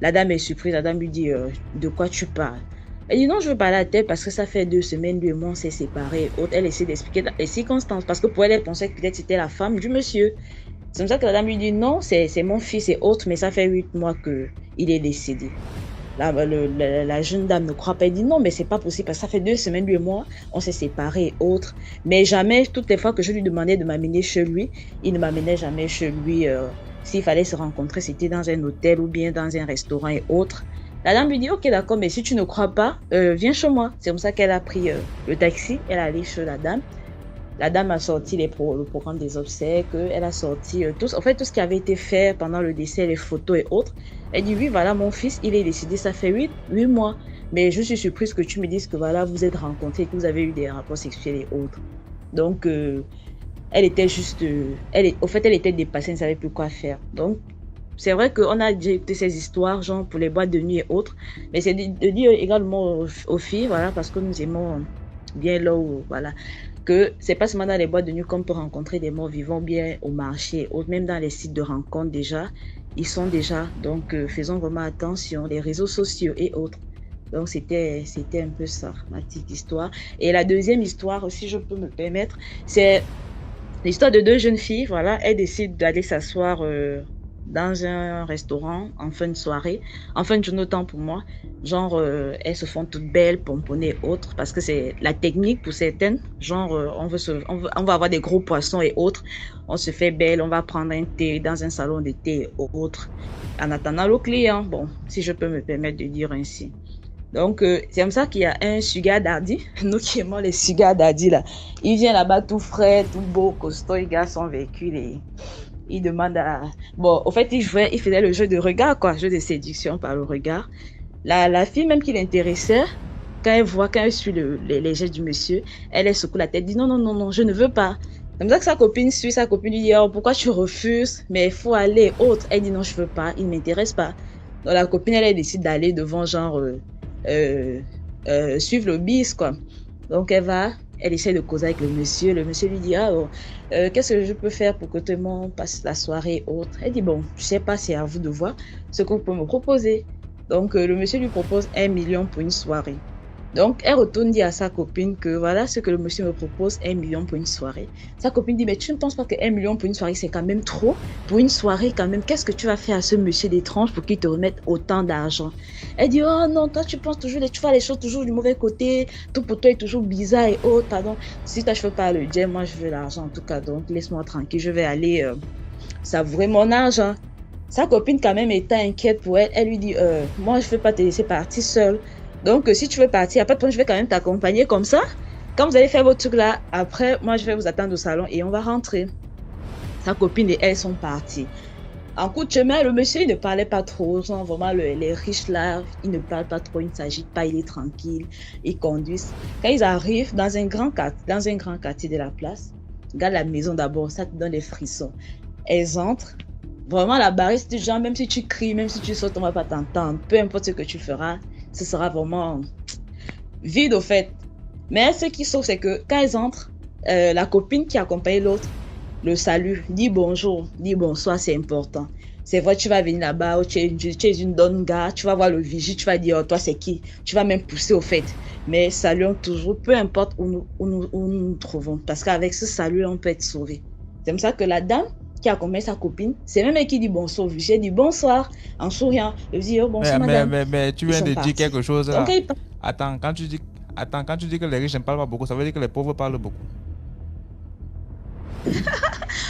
La dame est surprise, la dame lui dit de quoi tu parles. Elle dit non, je veux parler à telle parce que ça fait 2 semaines, lui et moi on s'est séparés. Elle essaie d'expliquer les circonstances parce que pour elle, elle pensait que peut-être c'était la femme du monsieur. C'est comme ça que la dame lui dit non, c'est mon fils et autres, mais ça fait 8 mois qu'il est décédé. La jeune dame ne croit pas, elle dit non, mais c'est pas possible parce que ça fait 2 semaines, lui et moi, on s'est séparés et autres. Mais jamais, toutes les fois que je lui demandais de m'amener chez lui, il ne m'amenait jamais chez lui. S'il fallait se rencontrer, c'était dans un hôtel ou bien dans un restaurant et autres. La dame lui dit ok, d'accord, mais si tu ne crois pas, viens chez moi. C'est comme ça qu'elle a pris le taxi, elle est allée chez la dame. La dame a sorti le programme des obsèques, elle a sorti tout ce qui avait été fait pendant le décès, les photos et autres. Elle dit oui, voilà, mon fils, il est décédé, ça fait 8 mois. Mais je suis surprise que tu me dises que voilà, vous êtes rencontrés, que vous avez eu des rapports sexuels et autres. Donc, elle était juste... elle était dépassée, elle ne savait plus quoi faire. Donc, c'est vrai qu'on a déjà écouté ces histoires, genre pour les boîtes de nuit et autres. Mais c'est de dire également aux filles, voilà, parce que nous aimons bien là où, voilà, que c'est pas seulement dans les boîtes de nuit qu'on peut rencontrer des morts vivants, bien au marché, ou même dans les sites de rencontres déjà, ils sont déjà, donc faisons vraiment attention, les réseaux sociaux et autres. Donc c'était un peu ça, ma petite histoire. Et la deuxième histoire, si je peux me permettre, c'est l'histoire de 2 jeunes filles, voilà, elles décident d'aller s'asseoir dans un restaurant en fin de soirée, en fin de journée autant pour moi, genre elles se font toutes belles, pomponnées et autres, parce que c'est la technique pour certaines, genre on va avoir des gros poissons et autres, on se fait belle, on va prendre un thé dans un salon de thé et autres, en attendant le client, bon, si je peux me permettre de dire ainsi. Donc, c'est comme ça qu'il y a un sugar daddy, nous qui aimons les sugar daddy là, il vient là-bas tout frais, tout beau, costaud, il garde son véhicule et il demande à... Bon, au fait, il faisait le jeu de regard, quoi, jeu de séduction par le regard. La fille même qui l'intéressait, quand elle suit les gestes du monsieur, elle secoue la tête, dit non, je ne veux pas. C'est comme ça que sa copine lui dit, oh, pourquoi tu refuses? Mais il faut aller, autre. Elle dit non, je veux pas, il ne m'intéresse pas. Donc la copine, elle décide d'aller devant, genre, suivre le bis, quoi. Donc elle essaie de causer avec le monsieur lui dit qu'est-ce que je peux faire pour que tout le monde passe la soirée et autres. Elle dit bon, je sais pas, c'est à vous de voir ce que vous pouvez me proposer. Donc le monsieur lui propose 1 million pour une soirée. Donc elle retourne dire à sa copine que voilà ce que le monsieur me propose, 1 million pour une soirée. Sa copine dit mais tu ne penses pas que 1 million pour une soirée c'est quand même trop? Pour une soirée quand même, qu'est-ce que tu vas faire à ce monsieur d'étrange pour qu'il te remette autant d'argent? Elle dit oh non, toi tu penses toujours, tu vois les choses toujours du mauvais côté, tout pour toi est toujours bizarre et autres, pardon. Si toi je veux pas le dire, moi je veux l'argent en tout cas, donc laisse-moi tranquille, je vais aller savourer mon argent. Sa copine quand même étant inquiète pour elle, elle lui dit moi je veux pas te laisser partir seule. Donc, si tu veux partir, après, je vais quand même t'accompagner comme ça. Quand vous allez faire votre truc là, après, moi, je vais vous attendre au salon et on va rentrer. Sa copine et elle sont parties. En coup de chemin, le monsieur, il ne parlait pas trop. Genre, vraiment, les riches là, ils ne parlent pas trop, ils ne s'agitent pas, il est tranquille, ils conduisent. Quand ils arrivent dans un grand quartier de la place, regarde la maison d'abord, ça te donne des frissons. Elles entrent. Vraiment, la barrière, c'est genre, même si tu cries, même si tu sautes, on ne va pas t'entendre. Peu importe ce que tu feras, ce sera vraiment vide au fait. Mais ce qui sauve, c'est que quand elles entrent, la copine qui accompagne l'autre le salue, dit bonjour, dit bonsoir, c'est important. C'est vrai, tu vas venir là-bas, tu es une donne gars, tu vas voir le vigile, tu vas dire, oh, toi c'est qui? Tu vas même pousser au fait. Mais saluons toujours, peu importe où nous trouvons. Parce qu'avec ce salut, on peut être sauvé. C'est comme ça que la dame qui accompagne sa copine, c'est même elle qui dit bonsoir au vigile, dit bonsoir en souriant. Elle dit, oh, bonsoir madame. Mais tu viens de dire quelque chose là. Donc, Attends, quand tu dis que les riches ne parlent pas beaucoup, ça veut dire que les pauvres parlent beaucoup.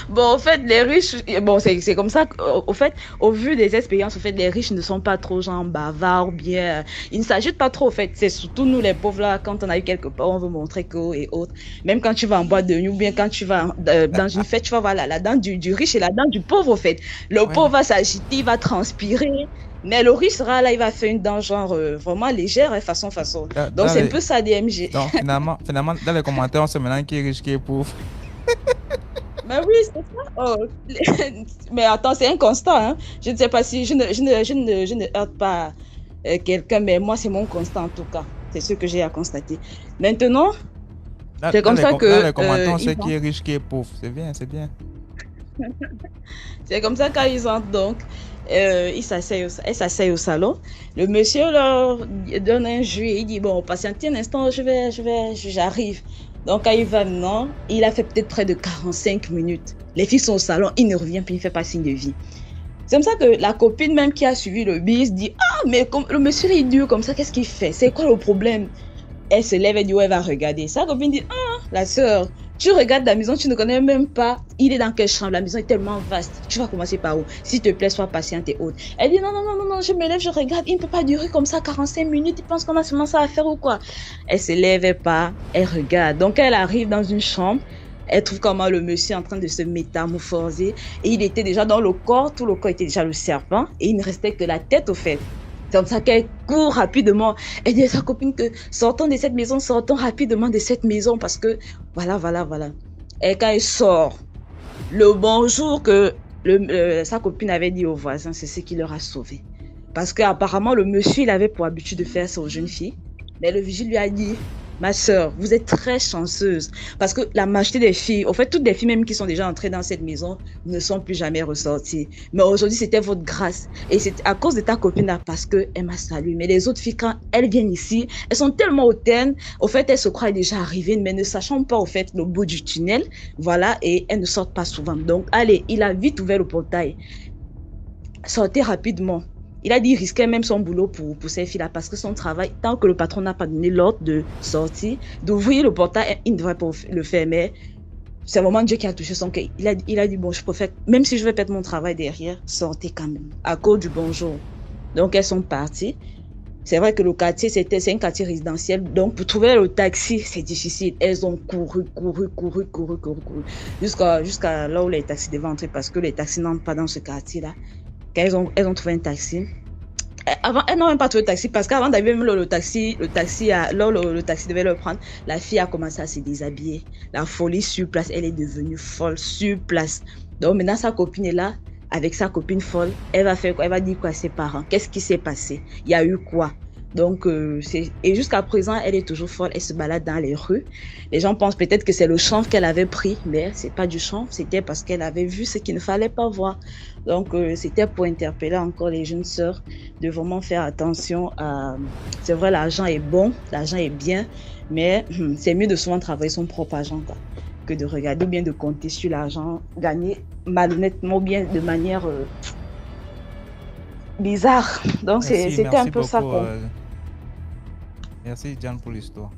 Bon, au fait, les riches, bon, c'est comme ça, au fait, au vu des expériences, au fait, les riches ne sont pas trop genre bavards ou bien, ils ne s'agitent pas trop, au fait. C'est surtout nous, les pauvres, là, quand on arrive quelque part, on veut montrer que, et autres. Même quand tu vas en boîte de nuit ou bien quand tu vas dans une fête, tu vas voir la dent du riche et la dent du pauvre, au fait. Le pauvre va s'agiter, il va transpirer. Mais le riche sera là, il va faire une dent genre vraiment légère, façon. Donc, c'est un peu ça, DMG. Donc, finalement, dans les commentaires, on sait maintenant qui est riche, qui est pauvre. Ben oui, c'est ça. Oh. Mais attends, c'est un constat. Hein. Je ne sais pas si je ne heurte pas quelqu'un, mais moi, c'est mon constat en tout cas. C'est ce que j'ai à constater. Maintenant, c'est comme ça que. Dans les commentaires, on sait qui est riche, qui est pauvre. C'est bien, c'est bien. C'est comme ça quand ils entrent donc. Elle s'asseye au salon. Le monsieur leur donne un jus et il dit bon, patientez un instant, j'arrive. Donc quand il va maintenant, il a fait peut-être près de 45 minutes. Les filles sont au salon, il ne revient puis il ne fait pas signe de vie. C'est comme ça que la copine même qui a suivi le bis dit ah mais comme le monsieur est dur comme ça, qu'est-ce qu'il fait? C'est quoi le problème? Elle se lève et dit ouais, elle va regarder. Sa copine dit ah la sœur, tu regardes la maison, tu ne connais même pas. Il est dans quelle chambre? La maison est tellement vaste. Tu vas commencer par où? S'il te plaît, sois patiente et autres. Elle dit non, je me lève, je regarde. Il ne peut pas durer comme ça 45 minutes. Il pense qu'on a seulement ça à faire ou quoi? Elle se lève et part. Elle regarde. Donc, elle arrive dans une chambre. Elle trouve comment le monsieur est en train de se métamorphoser. Et il était déjà dans le corps. Tout le corps était déjà le serpent. Et il ne restait que la tête au fait. C'est comme ça qu'elle court rapidement. Elle dit à sa copine que sortons de cette maison, sortons rapidement de cette maison parce que voilà. Et quand elle sort, le bonjour que sa copine avait dit aux voisins, c'est ce qui leur a sauvé. Parce qu'apparemment, le monsieur, il avait pour habitude de faire ça aux jeunes filles. Mais le vigile lui a dit, ma sœur, vous êtes très chanceuse. Parce que la majorité des filles, en fait, toutes les filles même qui sont déjà entrées dans cette maison ne sont plus jamais ressorties. Mais aujourd'hui, c'était votre grâce. Et c'est à cause de ta copine là, parce qu'elle m'a salué. Mais les autres filles, quand elles viennent ici, elles sont tellement hautaines. Au fait, elles se croient déjà arrivées, mais ne sachant pas, au fait, le bout du tunnel. Voilà, et elles ne sortent pas souvent. Donc, allez, il a vite ouvert le portail. Sortez rapidement. Il a dit qu'il risquait même son boulot pour ces filles-là parce que son travail, tant que le patron n'a pas donné l'ordre de sortir, d'ouvrir le portail, il ne devrait pas le faire. Mais c'est vraiment Dieu qui a touché son cœur. Il a dit, bon, je préfère, même si je vais perdre mon travail derrière, sortez quand même, à cause du bonjour. Donc, elles sont parties. C'est vrai que le quartier, c'est un quartier résidentiel. Donc, pour trouver le taxi, c'est difficile. Elles ont couru. Jusqu'à là où les taxis devaient entrer parce que les taxis n'entrent pas dans ce quartier-là. Quand elles ont trouvé un taxi. Elles n'ont même pas trouvé le taxi parce qu'avant d'arriver même le taxi devait le prendre. La fille a commencé à se déshabiller. La folie sur place, elle est devenue folle sur place. Donc maintenant sa copine est là avec sa copine folle. Elle va faire quoi? Elle va dire quoi à ses parents? Qu'est-ce qui s'est passé? Il y a eu quoi? Donc, et jusqu'à présent, elle est toujours folle. Elle se balade dans les rues. Les gens pensent peut-être que c'est le chanvre qu'elle avait pris, mais c'est pas du chanvre. C'était parce qu'elle avait vu ce qu'il ne fallait pas voir. Donc, c'était pour interpeller encore les jeunes sœurs de vraiment faire attention à... C'est vrai, l'argent est bon, l'argent est bien, mais c'est mieux de souvent travailler son propre argent, quoi, que de regarder ou bien de compter sur l'argent gagné malhonnêtement ou bien de manière bizarre. Donc, c'était un peu beaucoup, ça. Merci, Diane, pour l'histoire.